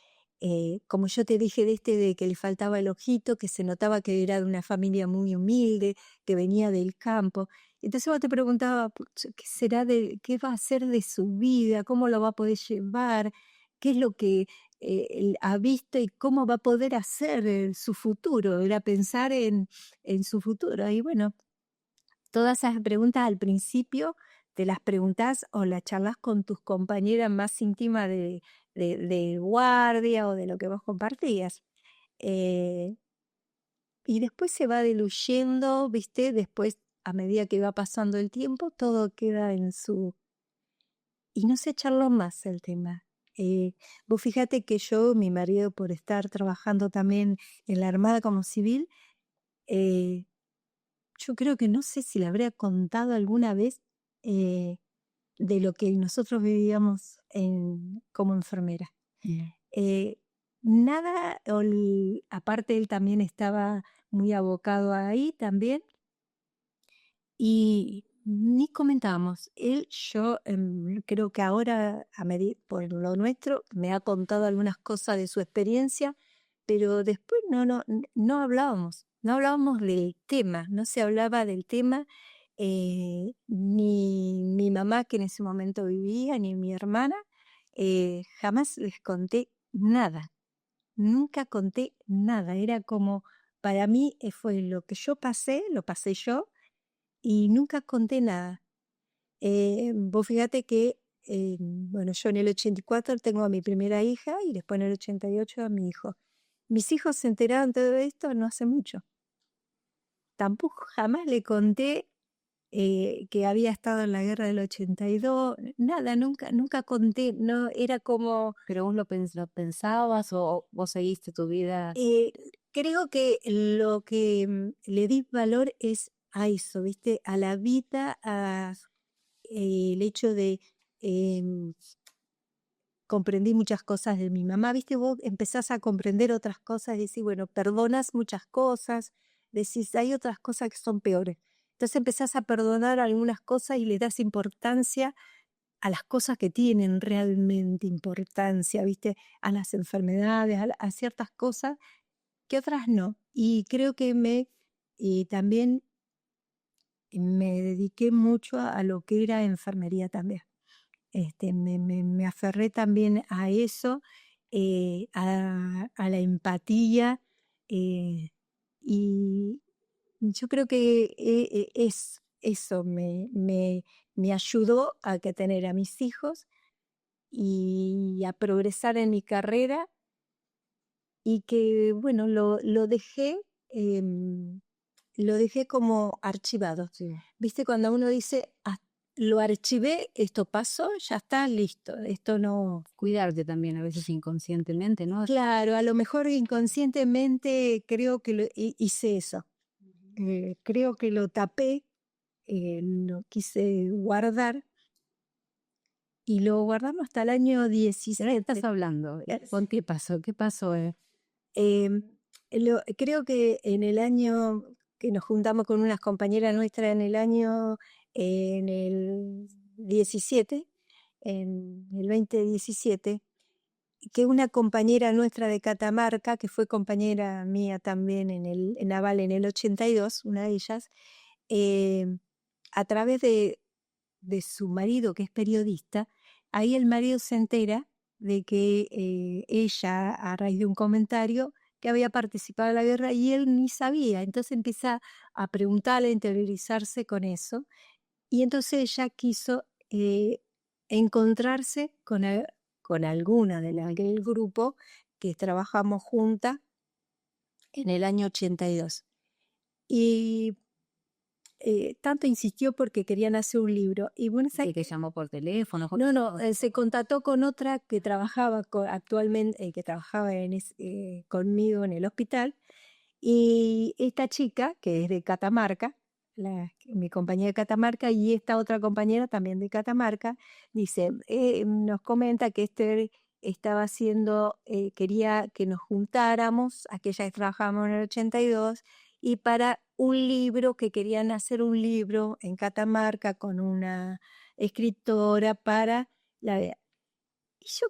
como yo te dije, de que le faltaba el ojito, que se notaba que era de una familia muy humilde, que venía del campo. Entonces vos te preguntaba, ¿qué será qué va a hacer de su vida? ¿Cómo lo va a poder llevar? ¿Qué es lo que él ha visto y cómo va a poder hacer su futuro? Era pensar en su futuro. Y bueno, todas esas preguntas al principio te las preguntás o las charlas con tus compañeras más íntimas de guardia o de lo que vos compartías. Eh, y después se va diluyendo, ¿viste? Después, a medida que va pasando el tiempo, todo queda en su... Y no se charló más el tema. Vos fíjate que yo, mi marido, por estar trabajando también en la Armada como civil, yo creo que no sé si le habría contado alguna vez de lo que nosotros vivíamos como enfermera. Eh, nada, aparte él también estaba muy abocado ahí también. Y ni comentábamos. Yo creo que ahora, por lo nuestro, me ha contado algunas cosas de su experiencia, pero después no hablábamos, no hablábamos del tema, no se hablaba del tema, ni mi mamá, que en ese momento vivía, ni mi hermana, jamás les conté nada, nunca conté nada. Era como, para mí fue lo que yo pasé, lo pasé yo, y nunca conté nada. Vos fíjate que, bueno, yo en el 84 tengo a mi primera hija y después en el 88 a mi hijo. Mis hijos se enteraron de todo esto no hace mucho. Tampoco jamás le conté que había estado en la guerra del 82, nada, nunca conté, no, era como, ¿Pero vos lo pensabas o vos seguiste tu vida? creo que lo que le di valor es a eso, ¿viste? A la vida, el hecho de em, comprendí muchas cosas de mi mamá, ¿viste? Vos empezás a comprender otras cosas, decís, bueno, perdonas muchas cosas, decís, hay otras cosas que son peores. Entonces empezás a perdonar algunas cosas y le das importancia a las cosas que tienen realmente importancia, ¿viste? A las enfermedades, a ciertas cosas que otras no. Y creo que y también me dediqué mucho a lo que era enfermería también. Me aferré también a eso, a la empatía, eh, y yo creo que es eso me ayudó a que tener a mis hijos y a progresar en mi carrera y que, bueno, lo dejé como archivado. Sí. ¿Viste? Cuando uno dice, "Ah, lo archivé, esto pasó, ya está, listo, esto no". Cuidarte también a veces inconscientemente, ¿no? Claro, a lo mejor inconscientemente creo que hice eso. Creo que lo tapé, lo quise guardar y lo guardamos hasta el año ¿De qué 17. estás hablando? ¿Con qué pasó? ¿Qué pasó? Em, Creo que en el año que nos juntamos con unas compañeras nuestras en el 17, en el 2017, que una compañera nuestra de Catamarca, que fue compañera mía también en Naval en el 82, una de ellas, a través de su marido, que es periodista, ahí el marido se entera de que ella, a raíz de un comentario, que había participado en la guerra y él ni sabía. Entonces empieza a preguntarle, a interiorizarse con eso. Y entonces ella quiso encontrarse con alguna del grupo que trabajamos juntas en el año 82. Y tanto insistió porque querían hacer un libro. Y bueno, Sí, que llamó por teléfono. no, se contactó con otra que trabajaba actualmente, que trabajaba conmigo en el hospital. Y esta chica, que es de Catamarca, mi compañera de Catamarca, y esta otra compañera también de Catamarca, dice, nos comenta que estaba haciendo, quería que nos juntáramos, aquellas que trabajábamos en el 82, y para un libro, que querían hacer un libro en Catamarca con una escritora para la... Y yo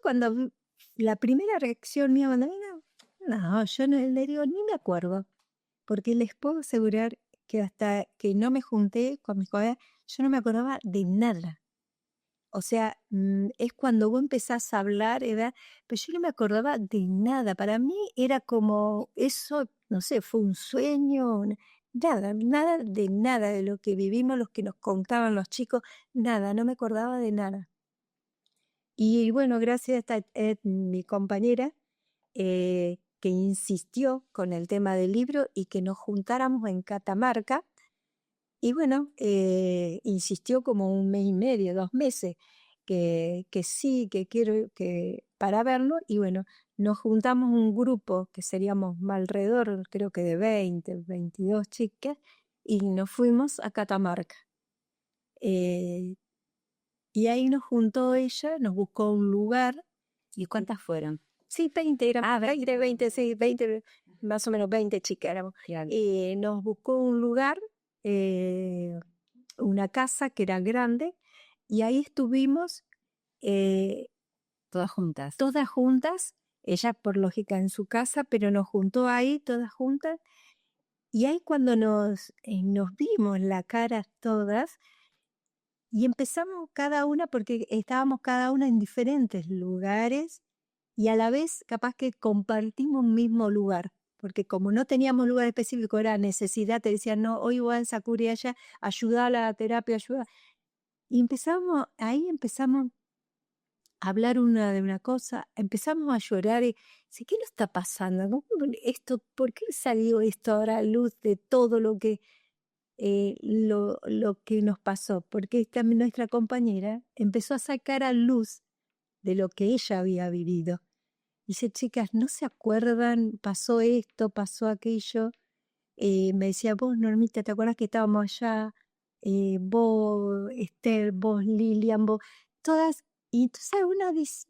la primera reacción mía cuando vino, no, yo no le digo, ni me acuerdo, porque les puedo asegurar que hasta que no me junté con mis colegas, yo no me acordaba de nada. O sea, es cuando vos empezás a hablar, ¿verdad? Pero yo no me acordaba de nada. Para mí era como eso, no sé, fue un sueño, nada de lo que vivimos, los que nos contaban los chicos, nada, no me acordaba de nada. Y bueno, gracias a esta mi compañera, que insistió con el tema del libro y que nos juntáramos en Catamarca. Y bueno, insistió como 1 mes y medio, 2 meses, que sí, que quiero que para verlo. Y bueno, nos juntamos un grupo que seríamos alrededor, creo que de 20, 22 chicas, y nos fuimos a Catamarca. Eh, y ahí nos juntó ella, nos buscó un lugar. ¿Y cuántas fueron? Sí, 20, eran 20, sí, 20, más o menos 20 chicas éramos. Claro. Nos buscó un lugar, eh, una casa que era grande y ahí estuvimos eh, Todas juntas. todas juntas, ella por lógica en su casa, pero nos juntó ahí todas juntas y ahí cuando nos vimos la cara todas y empezamos cada una, porque estábamos cada una en diferentes lugares y a la vez capaz que compartimos un mismo lugar, porque como no teníamos lugar específico, era necesidad, te decían, no, hoy voy a Sakura allá, ayuda a la terapia, ayuda. Y ahí empezamos a hablar una de una cosa, empezamos a llorar y dice, ¿qué nos está pasando? Esto, ¿por qué salió esto ahora a luz de todo lo que nos pasó? Porque también nuestra compañera empezó a sacar a luz de lo que ella había vivido. Dice, chicas, ¿no se acuerdan? Pasó esto, pasó aquello. Me decía, vos, Normita, ¿te acuerdas que estábamos allá? Vos, Esther, vos, Lilian, vos, todas. Y entonces uno dice,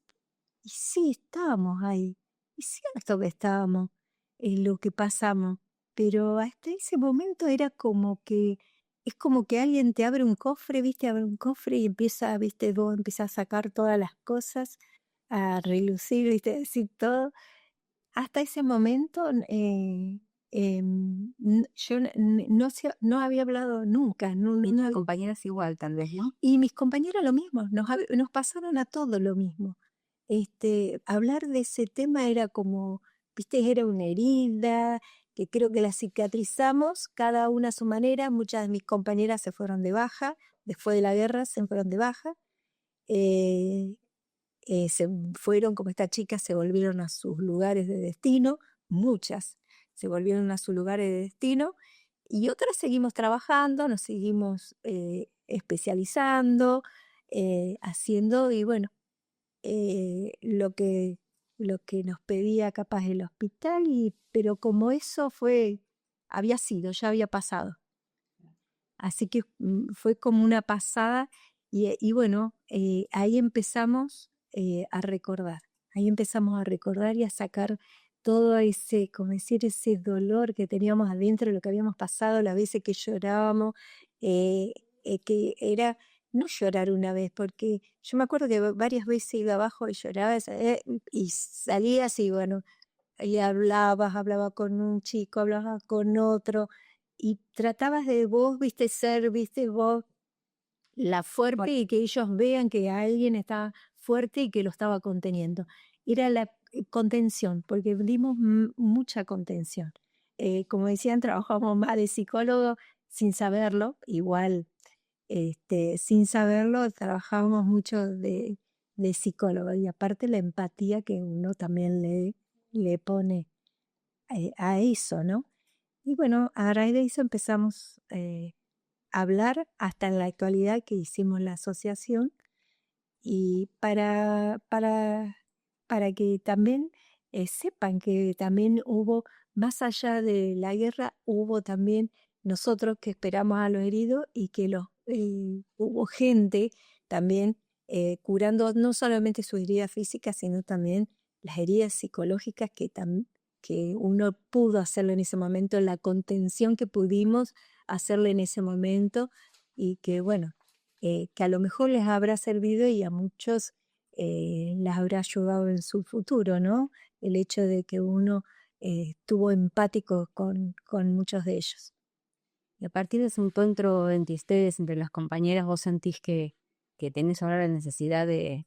y sí, estábamos ahí. Es cierto que estábamos en lo que pasamos. Pero hasta ese momento era como que, es como que alguien te abre un cofre, ¿viste? Abre un cofre y empieza, ¿viste? Vos empiezas a sacar todas las cosas, a relucir, ¿viste? Decir todo. Hasta ese momento yo no había hablado nunca. Y tus compañeras igual, tal vez, ¿no? Y mis compañeros lo mismo, nos pasaron a todos lo mismo. Hablar de ese tema era como, viste, era una herida, que creo que la cicatrizamos, cada una a su manera. Muchas de mis compañeras se fueron de baja, después de la guerra se fueron de baja. eh, Se fueron, como esta chica, se volvieron a sus lugares de destino, muchas se volvieron a sus lugares de destino y otras seguimos trabajando, nos seguimos especializando, haciendo y bueno, lo que nos pedía capaz el hospital, pero como eso había sido, ya había pasado. Así que fue como una pasada y bueno, ahí empezamos ahí empezamos a recordar y a sacar todo ese, como decir, ese dolor que teníamos adentro, lo que habíamos pasado, las veces que llorábamos, eh, que era no llorar una vez, porque yo me acuerdo que varias veces iba abajo y lloraba y salías y bueno, y hablaba con un chico, hablabas con otro, y tratabas de vos, viste, viste, vos la fuerte y que ellos vean que alguien está fuerte y que lo estaba conteniendo. Era la contención, porque dimos mucha contención. Como decían, trabajamos más de psicólogo sin saberlo, igual, sin saberlo, trabajábamos mucho de psicólogo y aparte la empatía que uno también le pone a eso, ¿no? Y bueno, a raíz de eso empezamos a hablar hasta en la actualidad que hicimos la asociación y para que también sepan que también hubo, más allá de la guerra, hubo también nosotros que esperamos a los heridos y que hubo gente también curando no solamente sus heridas físicas, sino también las heridas psicológicas que uno pudo hacerlo en ese momento, la contención que pudimos hacerle en ese momento y que bueno, que a lo mejor les habrá servido y a muchos les habrá ayudado en su futuro, ¿no? El hecho de que uno estuvo empático con muchos de ellos. Y a partir de ese encuentro entre ustedes, entre las compañeras, vos sentís que tenés ahora la necesidad de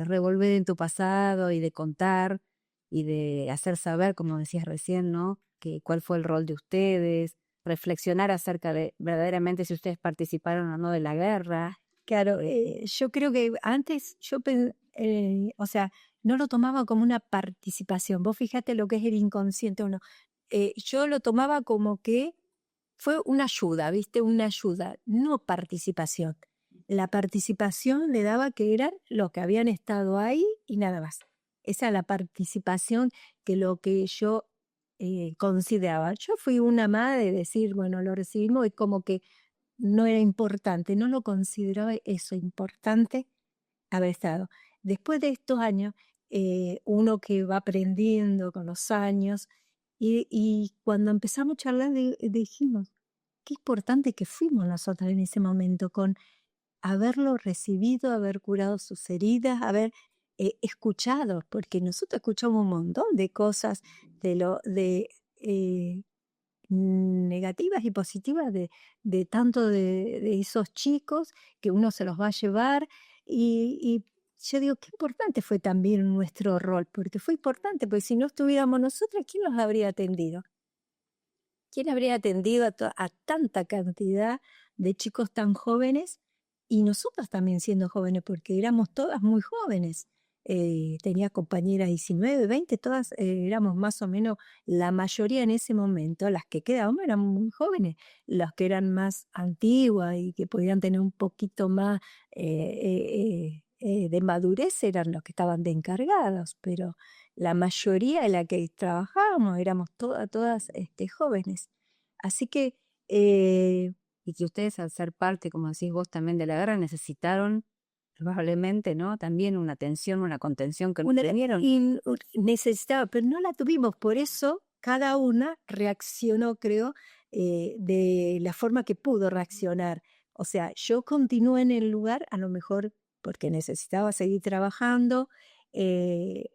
revolver en tu pasado y de contar y de hacer saber, como decías recién, ¿no? Que cuál fue el rol de ustedes, reflexionar acerca de verdaderamente si ustedes participaron o no de la guerra. Claro, yo creo que antes o sea, no lo tomaba como una participación. Vos fíjate lo que es el inconsciente uno. Yo lo tomaba como que fue una ayuda, ¿viste? Una ayuda, no participación. La participación le daba que eran los que habían estado ahí y nada más. Esa es la participación que lo que yo consideraba. Yo fui una más de decir, bueno, lo recibimos y como que no era importante, no lo consideraba eso importante haber estado. Después de estos años, uno que va aprendiendo con los años, y cuando empezamos a charlar dijimos, qué importante que fuimos nosotras en ese momento, con haberlo recibido, haber curado sus heridas, haber escuchado, porque nosotros escuchamos un montón de cosas de negativas y positivas de tanto de esos chicos que uno se los va a llevar y yo digo, qué importante fue también nuestro rol, porque fue importante, porque si no estuviéramos nosotras, ¿quién los habría atendido? ¿Quién habría atendido a tanta cantidad de chicos tan jóvenes? Y nosotras también siendo jóvenes, porque éramos todas muy jóvenes. Tenía compañeras 19, 20, todas éramos más o menos, la mayoría en ese momento, las que quedaban eran muy jóvenes, las que eran más antiguas y que podían tener un poquito más de madurez eran los que estaban de encargados, pero la mayoría de la que trabajábamos éramos todas jóvenes. Así que Y que ustedes al ser parte, como decís vos también de la guerra, necesitaron probablemente, ¿no? También una atención, una contención que no tenieron. necesitaba, pero no la tuvimos, por eso cada una reaccionó, creo, de la forma que pudo reaccionar. O sea, yo continué en el lugar, a lo mejor porque necesitaba seguir trabajando, eh,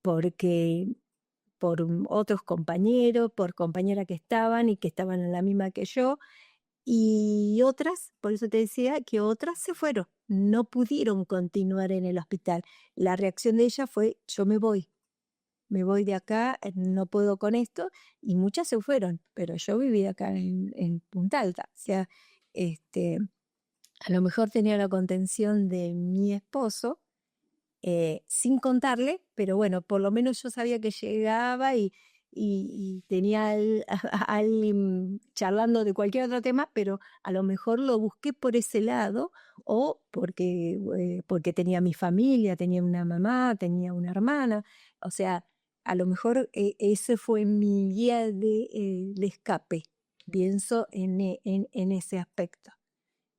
porque por otros compañeros, por compañeras que estaban y que estaban en la misma que yo, y otras, por eso te decía que otras se fueron, no pudieron continuar en el hospital. La reacción de ella fue, yo me voy de acá, no puedo con esto, y muchas se fueron, pero yo vivía acá en Punta Alta. O sea, a lo mejor tenía la contención de mi esposo, sin contarle, pero bueno, por lo menos yo sabía que llegaba y tenía a alguien charlando de cualquier otro tema, pero a lo mejor lo busqué por ese lado o porque tenía mi familia, tenía una mamá, tenía una hermana, o sea, a lo mejor ese fue mi guía de escape, pienso en ese aspecto.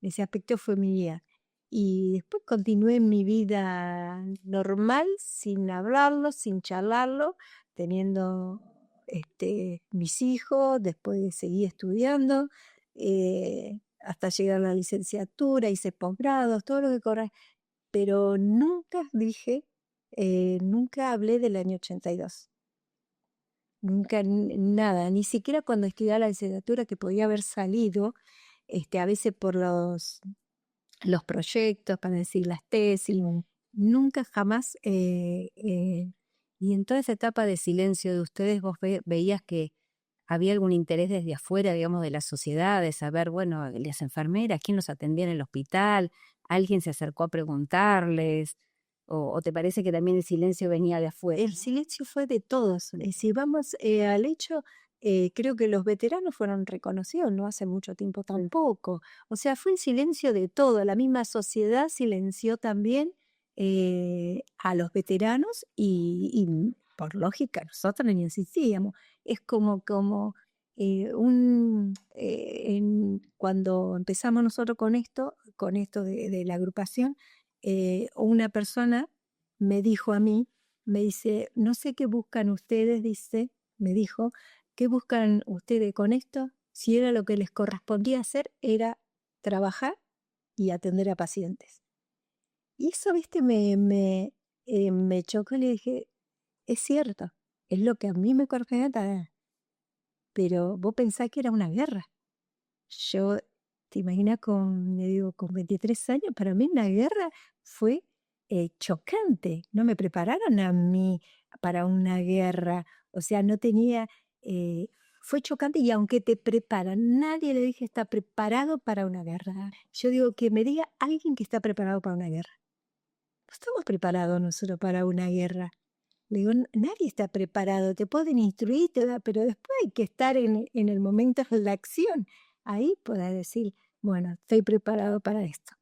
Ese aspecto fue mi guía. Y después continué mi vida normal, sin hablarlo, sin charlarlo, teniendo mis hijos, después seguí estudiando, hasta llegar a la licenciatura, hice posgrados, todo lo que corre, pero nunca dije, nunca hablé del año 82. Nunca, nada, ni siquiera cuando estudiaba la licenciatura que podía haber salido, a veces por los proyectos, para decir las tesis, nunca jamás, Y en toda esa etapa de silencio de ustedes, vos veías que había algún interés desde afuera, digamos, de la sociedad, de saber, bueno, las enfermeras, quién los atendía en el hospital, alguien se acercó a preguntarles, o te parece que también el silencio venía de afuera. el silencio fue de todos. Si vamos al hecho, creo que los veteranos fueron reconocidos no hace mucho tiempo tampoco. O sea, fue un silencio de todo. La misma sociedad silenció también a los veteranos y por lógica nosotros ni insistíamos. Es como cuando empezamos nosotros con esto de la agrupación, una persona me dijo a mí, me dice, no sé qué buscan ustedes, dice, me dijo, ¿qué buscan ustedes con esto? Si era lo que les correspondía hacer, era trabajar y atender a pacientes. Y eso, viste, me chocó y le dije, es cierto, es lo que a mí me corresponde, pero vos pensás que era una guerra. Yo, te imaginas, me digo, con 23 años, para mí una guerra fue chocante. No me prepararon a mí para una guerra. O sea, no tenía, fue chocante y aunque te preparan, nadie le dije está preparado para una guerra. Yo digo que me diga alguien que está preparado para una guerra. No estamos preparados nosotros para una guerra. Le digo, nadie está preparado, te pueden instruir, pero después hay que estar en el momento de la acción. Ahí puedes decir, bueno, estoy preparado para esto.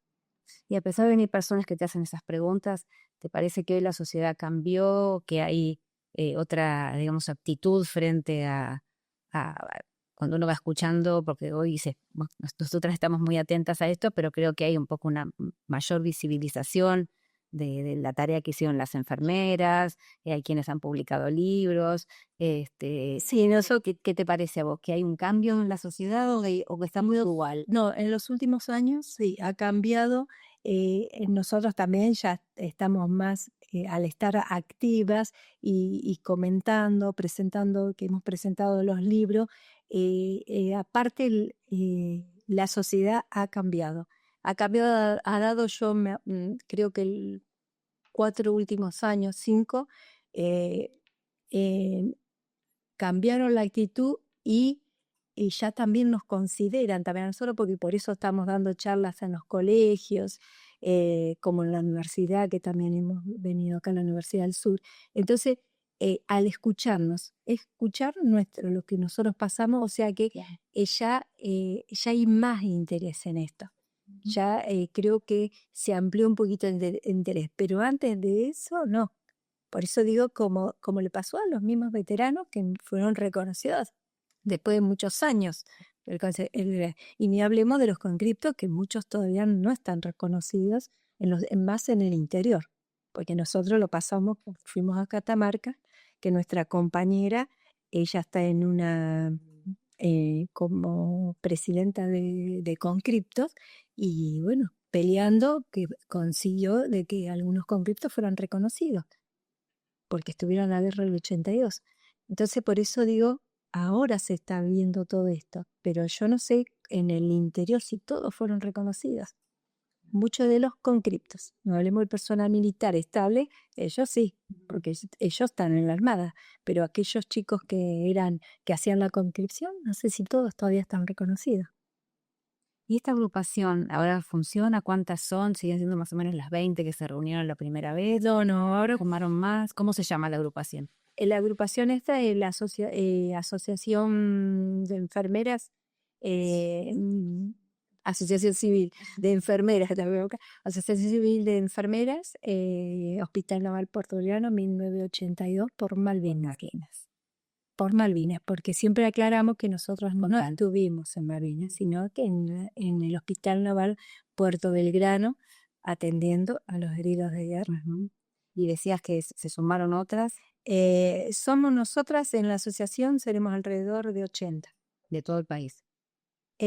Y a pesar de venir personas que te hacen esas preguntas, ¿te parece que hoy la sociedad cambió, que hay otra, digamos, actitud frente a cuando uno va escuchando? Porque hoy nosotras estamos muy atentas a esto, pero creo que hay un poco una mayor visibilización de la tarea que hicieron las enfermeras, hay quienes han publicado libros. Sí, nosotros, ¿Qué te parece a vos? ¿Que hay un cambio en la sociedad o que está muy igual? no, en los últimos años sí, ha cambiado. Nosotros también ya estamos más, al estar activas y comentando, presentando, que hemos presentado los libros, aparte la sociedad ha cambiado. Ha cambiado, ha dado creo que 4 últimos años, 5, eh, eh, cambiaron la actitud y ya también nos consideran también a nosotros, porque por eso estamos dando charlas en los colegios, como en la universidad, que también hemos venido acá a la Universidad del Sur. Entonces, al escucharnos, escuchar lo que nosotros pasamos, o sea que ya hay más interés en esto. Ya creo que se amplió un poquito el interés, pero antes de eso no. Por eso digo, como le pasó a los mismos veteranos que fueron reconocidos después de muchos años. Y ni hablemos de los conscriptos, que muchos todavía no están reconocidos, más en el interior, porque nosotros lo pasamos, fuimos a Catamarca, que nuestra compañera, ella está en como presidenta de conscriptos, y bueno, peleando que consiguió de que algunos conscriptos fueran reconocidos, porque estuvieron en la guerra del 82. Entonces, por eso digo, ahora se está viendo todo esto, pero yo no sé en el interior si todos fueron reconocidos. Muchos de los conscriptos, no hablemos del personal militar estable, ellos sí, porque ellos están en la Armada, pero aquellos chicos que hacían la conscripción, no sé si todos todavía están reconocidos. ¿Y esta agrupación ahora funciona? ¿Cuántas son? ¿Siguen siendo más o menos las 20 que se reunieron la primera vez? No, ahora ¿Formaron más? ¿Cómo se llama la agrupación? la agrupación esta es la Asociación de Enfermeras, Asociación Civil de Enfermeras, Asociación Civil de Enfermeras, Hospital Naval Puerto-Llano, 1982, por Malvinas. Por Malvinas, porque siempre aclaramos que nosotros no estuvimos en Malvinas, sino que en el Hospital Naval Puerto Belgrano, atendiendo a los heridos de guerra. Y decías que se sumaron otras Somos nosotras en la asociación, seremos alrededor de 80. de todo el país,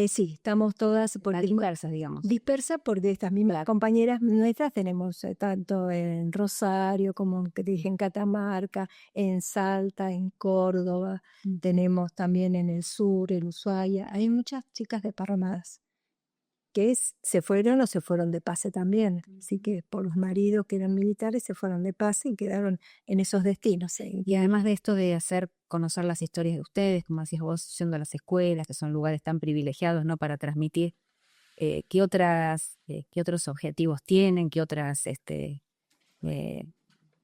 Sí, estamos todas dispersas, digamos. dispersas porque estas mismas compañeras nuestras tenemos tanto en Rosario como que te dije, en Catamarca, en Salta, en Córdoba, tenemos también en el sur, en Ushuaia. Hay muchas chicas desparramadas que se fueron o se fueron de pase también. Así que por los maridos que eran militares se fueron de pase y quedaron en esos destinos. Y además de esto de hacer conocer las historias de ustedes, como decías vos, yendo a las escuelas, que son lugares tan privilegiados, ¿no?, para transmitir, ¿qué otros objetivos tienen? ¿Qué otras,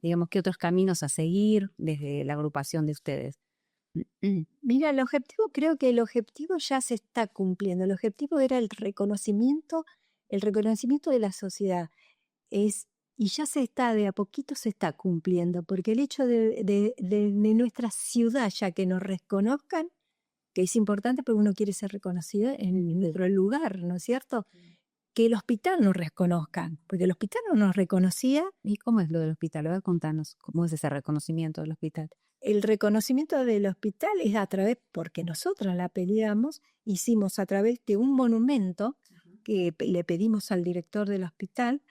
digamos, qué otros caminos a seguir desde la agrupación de ustedes? Mira, creo que el objetivo ya se está cumpliendo. El objetivo era el reconocimiento de la sociedad. Y ya de a poquito se está cumpliendo, porque el hecho de nuestra ciudad, ya que nos reconozcan, que es importante porque uno quiere ser reconocido en nuestro lugar, ¿no es cierto? Que el hospital nos reconozcan, porque el hospital no nos reconocía. ¿Y cómo es lo del hospital? A ver, contanos, ¿cómo es ese reconocimiento del hospital? El reconocimiento del hospital es porque nosotros la peleamos, hicimos a través de un monumento que le pedimos al director del hospital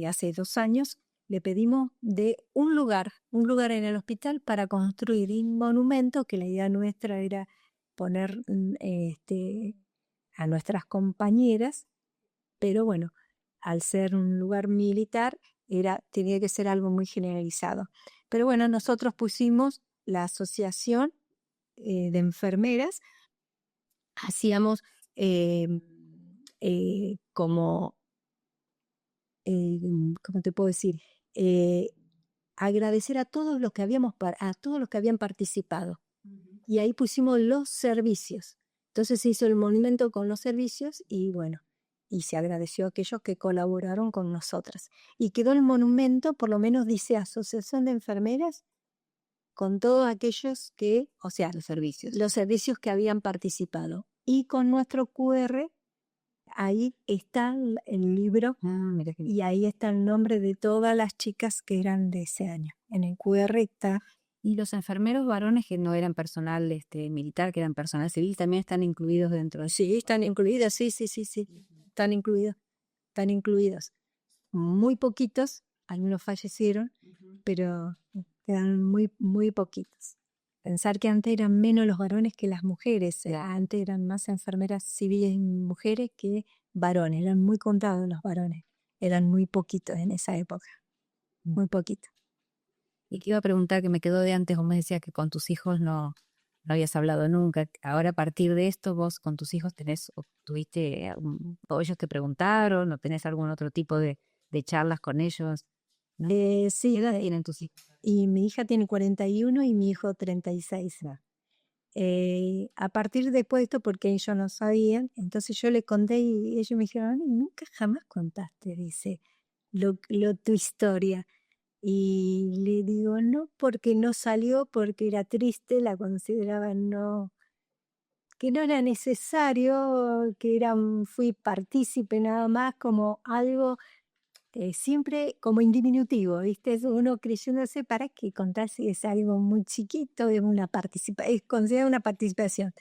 hace 2 años, le pedimos de un lugar en el hospital para construir un monumento, que la idea nuestra era poner a nuestras compañeras, pero bueno, al ser un lugar militar, tenía que ser algo muy generalizado. Pero bueno, nosotros pusimos la asociación de enfermeras, hacíamos como, ¿cómo te puedo decir? Agradecer a todos los que habían participado. Y ahí pusimos los servicios. Entonces se hizo el monumento con los servicios y bueno, y se agradeció a aquellos que colaboraron con nosotras. Y quedó el monumento, por lo menos dice Asociación de Enfermeras, con todos aquellos o sea, los servicios que habían participado. Y con nuestro QR, ahí está el libro Mira que... y ahí está el nombre de todas las chicas que eran de ese año. En el QR está. Y los enfermeros varones que no eran personal militar, que eran personal civil, también están incluidos dentro de... Sí, están incluidos, sí, están incluidos. Muy poquitos, algunos fallecieron, pero quedan muy poquitos. Pensar que antes eran menos los varones que las mujeres. Antes eran más enfermeras civiles mujeres que varones. Eran muy contados los varones. Eran muy poquitos en esa época. Muy poquitos. Y te iba a preguntar, que me quedó de antes, vos me decías que con tus hijos no habías hablado nunca. Ahora, a partir de esto, vos con tus hijos tuviste, o ellos te preguntaron, o tenés algún otro tipo de charlas con ellos, ¿no? Sí, ¿Qué edad tienen tus hijos? y mi hija tiene 41 y mi hijo 36. A partir después de esto, porque ellos no sabían, entonces yo le conté y ellos me dijeron, "Ani, nunca jamás contaste", dice, tu historia. Y le digo, no, porque no salió, porque era triste, la consideraban que no era necesario, fui partícipe nada más, como algo siempre como en diminutivo, ¿viste? Uno creyéndose, para qué contar si es algo muy chiquito, es considerada una participación.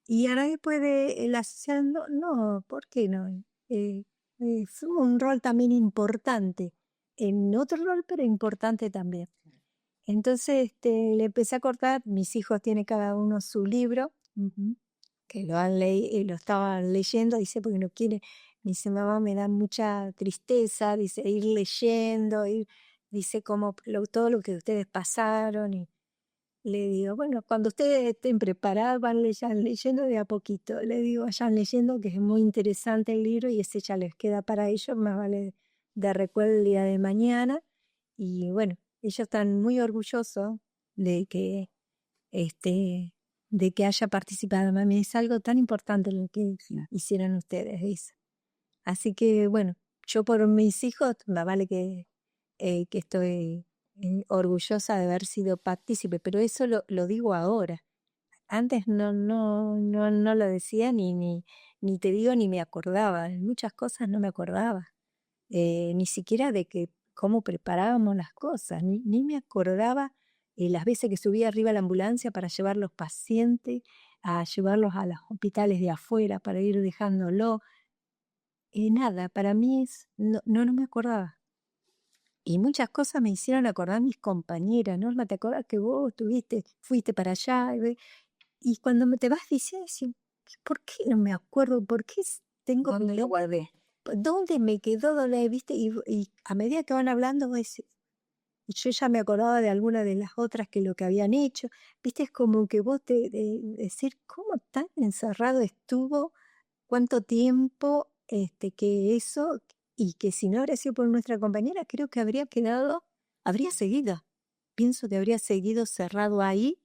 Y ahora después de la asociación, no, ¿por qué no? Es un rol también importante, en otro rol, pero importante también. Entonces le empecé a cortar, mis hijos tienen cada uno su libro, que lo estaban leyendo, dice, porque no quiere, me dice, mamá, me da mucha tristeza, dice, ir leyendo, dice, como todo lo que ustedes pasaron, y le digo, bueno, cuando ustedes estén preparados, vayan leyendo de a poquito, le digo, vayan leyendo, que es muy interesante el libro, y ese ya les queda para ellos, más vale de recuerdo el día de mañana, y bueno, ellos están muy orgullosos de que este, de que haya participado. Mami, es algo tan importante lo que hicieron ustedes, dice. Así que, bueno, yo por mis hijos, más vale que estoy orgullosa de haber sido partícipe, pero eso lo digo ahora. Antes no lo decía ni te digo ni me acordaba. En muchas cosas no me acordaba. Ni siquiera de cómo preparábamos las cosas, ni me acordaba las veces que subía arriba a la ambulancia para llevar los pacientes, a llevarlos a los hospitales de afuera para ir dejándolo. Nada, para mí no me acordaba. Y muchas cosas me hicieron acordar mis compañeras. Norma, ¿te acordás que vos fuiste para allá? Y cuando te vas diciendo, ¿por qué no me acuerdo? ¿Por qué tengo... ¿Dónde lo guardé? ¿Dónde me quedó? ¿Dónde, viste? Y a medida que van hablando, yo ya me acordaba de alguna de las otras que lo que habían hecho. Viste, es como que vos decir, ¿cómo tan encerrado estuvo? ¿Cuánto tiempo que eso? Y que si no habría sido por nuestra compañera, creo que habría seguido. Pienso que habría seguido cerrado ahí.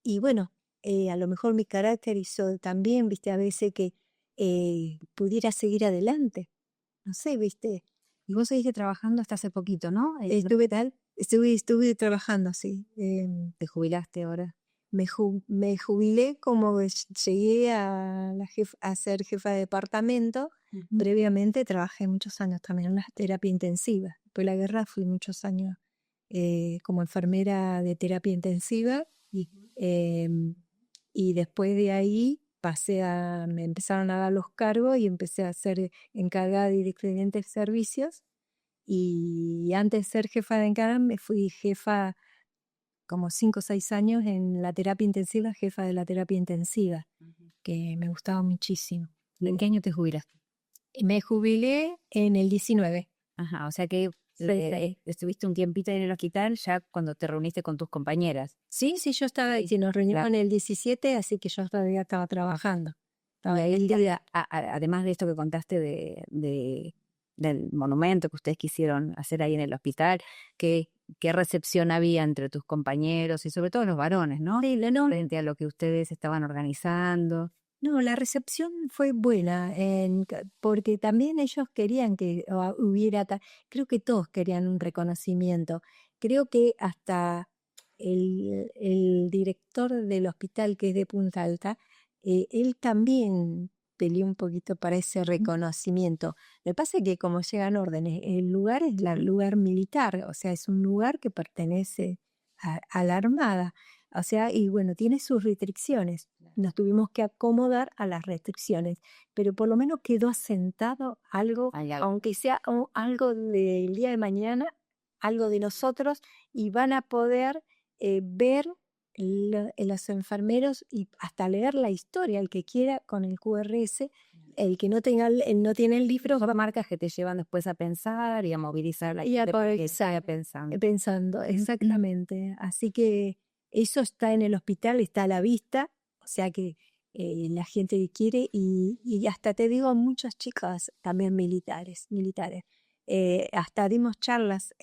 Y bueno, a lo mejor mi carácter hizo también, viste, a veces que pudiera seguir adelante. No sé, viste. Y vos seguiste trabajando hasta hace poquito, ¿no? Estuve trabajando, sí. ¿Te jubilaste ahora? Me jubilé como llegué a ser jefa de departamento. Previamente trabajé muchos años también en la terapia intensiva. Después de la guerra fui muchos años como enfermera de terapia intensiva. Y después de ahí me empezaron a dar los cargos y empecé a ser encargada de diferentes servicios. Y antes de ser jefa de encargada, me fui jefa como 5 o 6 años en la terapia intensiva, jefa de la terapia intensiva, que me gustaba muchísimo. ¿En qué año te jubilaste? Me jubilé en el 19. Ajá, o sea que estuviste un tiempito en el hospital ya cuando te reuniste con tus compañeras. Sí, yo estaba, sí, nos reunimos en el 17, así que yo todavía estaba trabajando. Y ahí, además de esto que contaste del monumento que ustedes quisieron hacer ahí en el hospital, ¿qué recepción había entre tus compañeros y sobre todo los varones, ¿no? Sí, frente a lo que ustedes estaban organizando. No, la recepción fue buena, porque también ellos querían que hubiera, creo que todos querían un reconocimiento. Creo que hasta el director del hospital, que es de Punta Alta, él también peleé un poquito para ese reconocimiento. Lo que pasa es que como llegan órdenes, el lugar es el lugar militar, o sea, es un lugar que pertenece a la Armada, o sea, y bueno, tiene sus restricciones. Nos tuvimos que acomodar a las restricciones, pero por lo menos quedó asentado algo, Hay algo. aunque sea algo del día de mañana, algo de nosotros, y van a poder ver los enfermeros y hasta leer la historia, el que quiera con el QRS, el que no tenga, no tiene el libro, Son marcas que te llevan después a pensar y a movilizar la y a gente poder porque siga pensando. pensando, exactamente. Así que eso está en el hospital, está a la vista, o sea que la gente que quiere, y hasta te digo, muchas chicas también militares. Hasta dimos charlas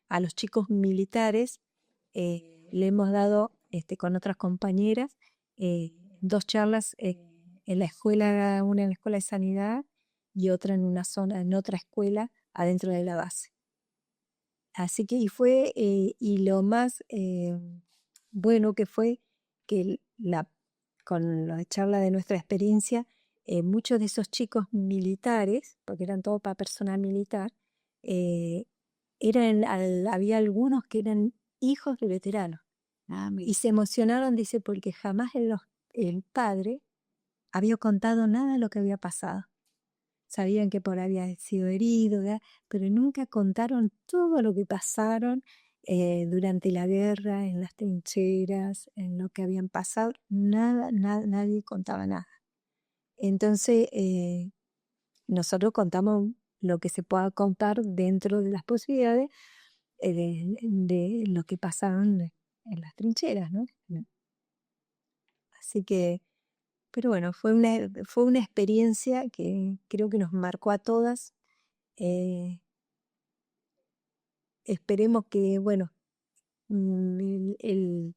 a los chicos militares, le hemos dado con otras compañeras 2 charlas en la escuela, una en la escuela de sanidad y otra en una zona, en otra escuela adentro de la base. Así que y lo más bueno que fue que con la charla de nuestra experiencia, muchos de esos chicos militares, porque eran todo para personal militar, eh, había algunos que eran hijos de veteranos. Y se emocionaron, dice, porque jamás el padre había contado nada de lo que había pasado. Sabían que por había sido herido, ¿verdad? Pero nunca contaron todo lo que pasaron durante la guerra, en las trincheras, en lo que habían pasado. Nadie contaba nada. Entonces, nosotros contamos lo que se pueda contar dentro de las posibilidades de lo que pasaron en las trincheras, ¿no? Así que, pero bueno, fue una experiencia que creo que nos marcó a todas. Esperemos que, bueno, que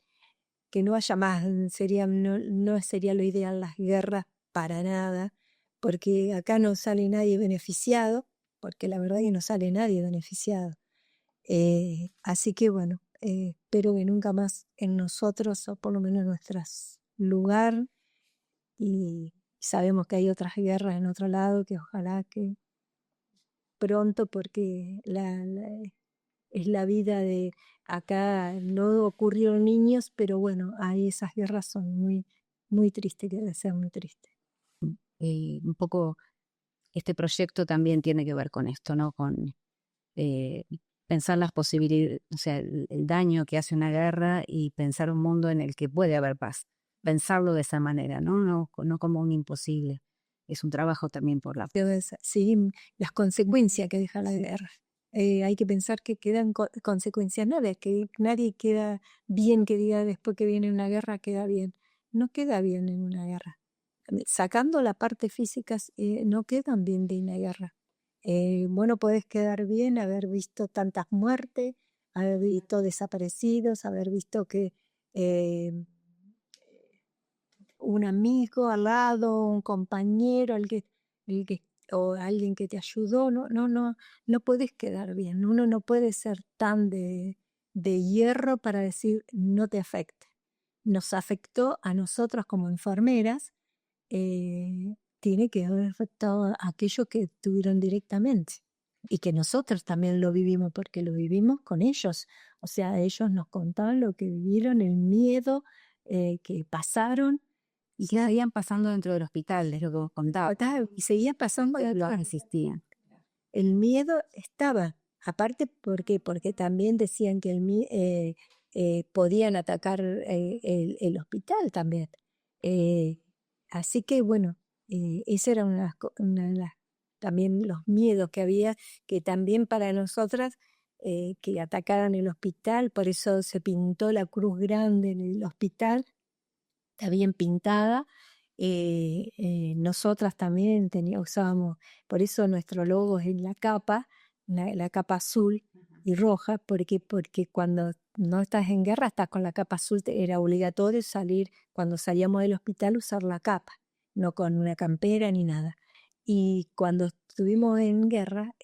no haya más, no sería lo ideal las guerras para nada, porque acá no sale nadie beneficiado, porque la verdad es que no sale nadie beneficiado. Así que bueno, espero que nunca más en nosotros, o por lo menos en nuestro lugar, y sabemos que hay otras guerras en otro lado, que ojalá que pronto, porque es la vida de acá, no ocurrieron niños, pero bueno, ahí esas guerras son muy, muy tristes, que debe ser muy triste. Un poco este proyecto también tiene que ver con esto, ¿no? Con pensar las posibilidades, o sea, el daño que hace una guerra y pensar un mundo en el que puede haber paz. Pensarlo de esa manera, ¿no? No como un imposible. Es un trabajo también por la paz. Sí, las consecuencias que deja la guerra. Hay que pensar que quedan consecuencias, nada, que nadie queda bien, que diga después que viene una guerra queda bien. No queda bien en una guerra. Sacando la parte física, no quedan bien de una guerra. Bueno, puedes quedar bien haber visto tantas muertes, haber visto desaparecidos, haber visto que un amigo al lado, un compañero, el que, o alguien que te ayudó, no puedes quedar bien. Uno no puede ser tan de hierro para decir no te afecte. Nos afectó a nosotras como enfermeras, tiene que haber afectado a aquellos que tuvieron directamente. Y que nosotros también lo vivimos, porque lo vivimos con ellos. O sea, ellos nos contaban lo que vivieron, el miedo que pasaron. Y que seguían pasando dentro del hospital, es lo que vos contabas. Y seguía pasando. Lo existían. El miedo estaba. Aparte, ¿por qué? Porque también decían que podían atacar el hospital también. Así que bueno, ese era una de también los miedos que había, que también para nosotras, que atacaran el hospital, por eso se pintó la cruz grande en el hospital, está bien pintada. Nosotras también usábamos, por eso nuestro logo es en la capa, la capa azul y roja, porque cuando no estás en guerra, estás con la capa azul, era obligatorio salir, cuando salíamos del hospital, usar la capa, no con una campera ni nada. Y cuando estuvimos en guerra,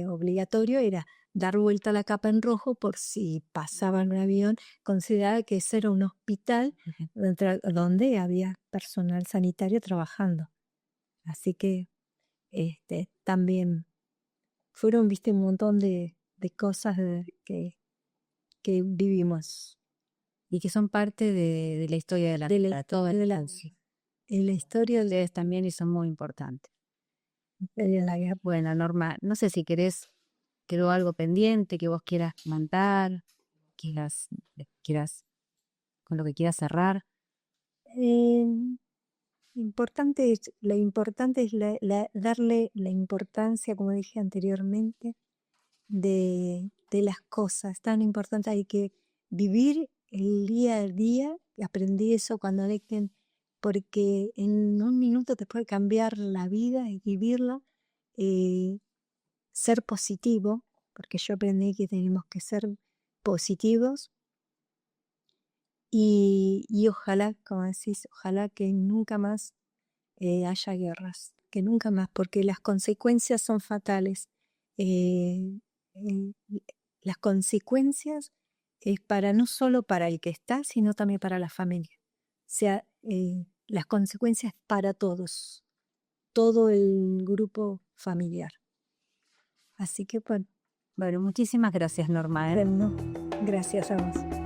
obligatorio era dar vuelta a la capa en rojo por si pasaba un avión. Consideraba que ese era un hospital donde había personal sanitario trabajando. Así que también fueron, viste, un montón de cosas que vivimos. Y que son parte de la historia de la historia de ustedes también y son muy importantes. la guerra. Bueno, Norma, no sé si quedó algo pendiente que vos quieras comentar, quieras, con lo que quieras cerrar. Lo importante es darle la importancia, como dije anteriormente, de las cosas. Tan importante, hay que vivir el día a día. Aprendí eso cuando Lecten, porque en un minuto te puede cambiar la vida y vivirla. Ser positivo, porque yo aprendí que tenemos que ser positivos. Y ojalá, como decís, ojalá que nunca más haya guerras, que nunca más, porque las consecuencias son fatales. Eh, eh, las consecuencias es no solo para el que está, sino también para la familia. O sea, las consecuencias para todos, todo el grupo familiar. Así que, Bueno, muchísimas gracias, Norma. bueno, gracias a vos.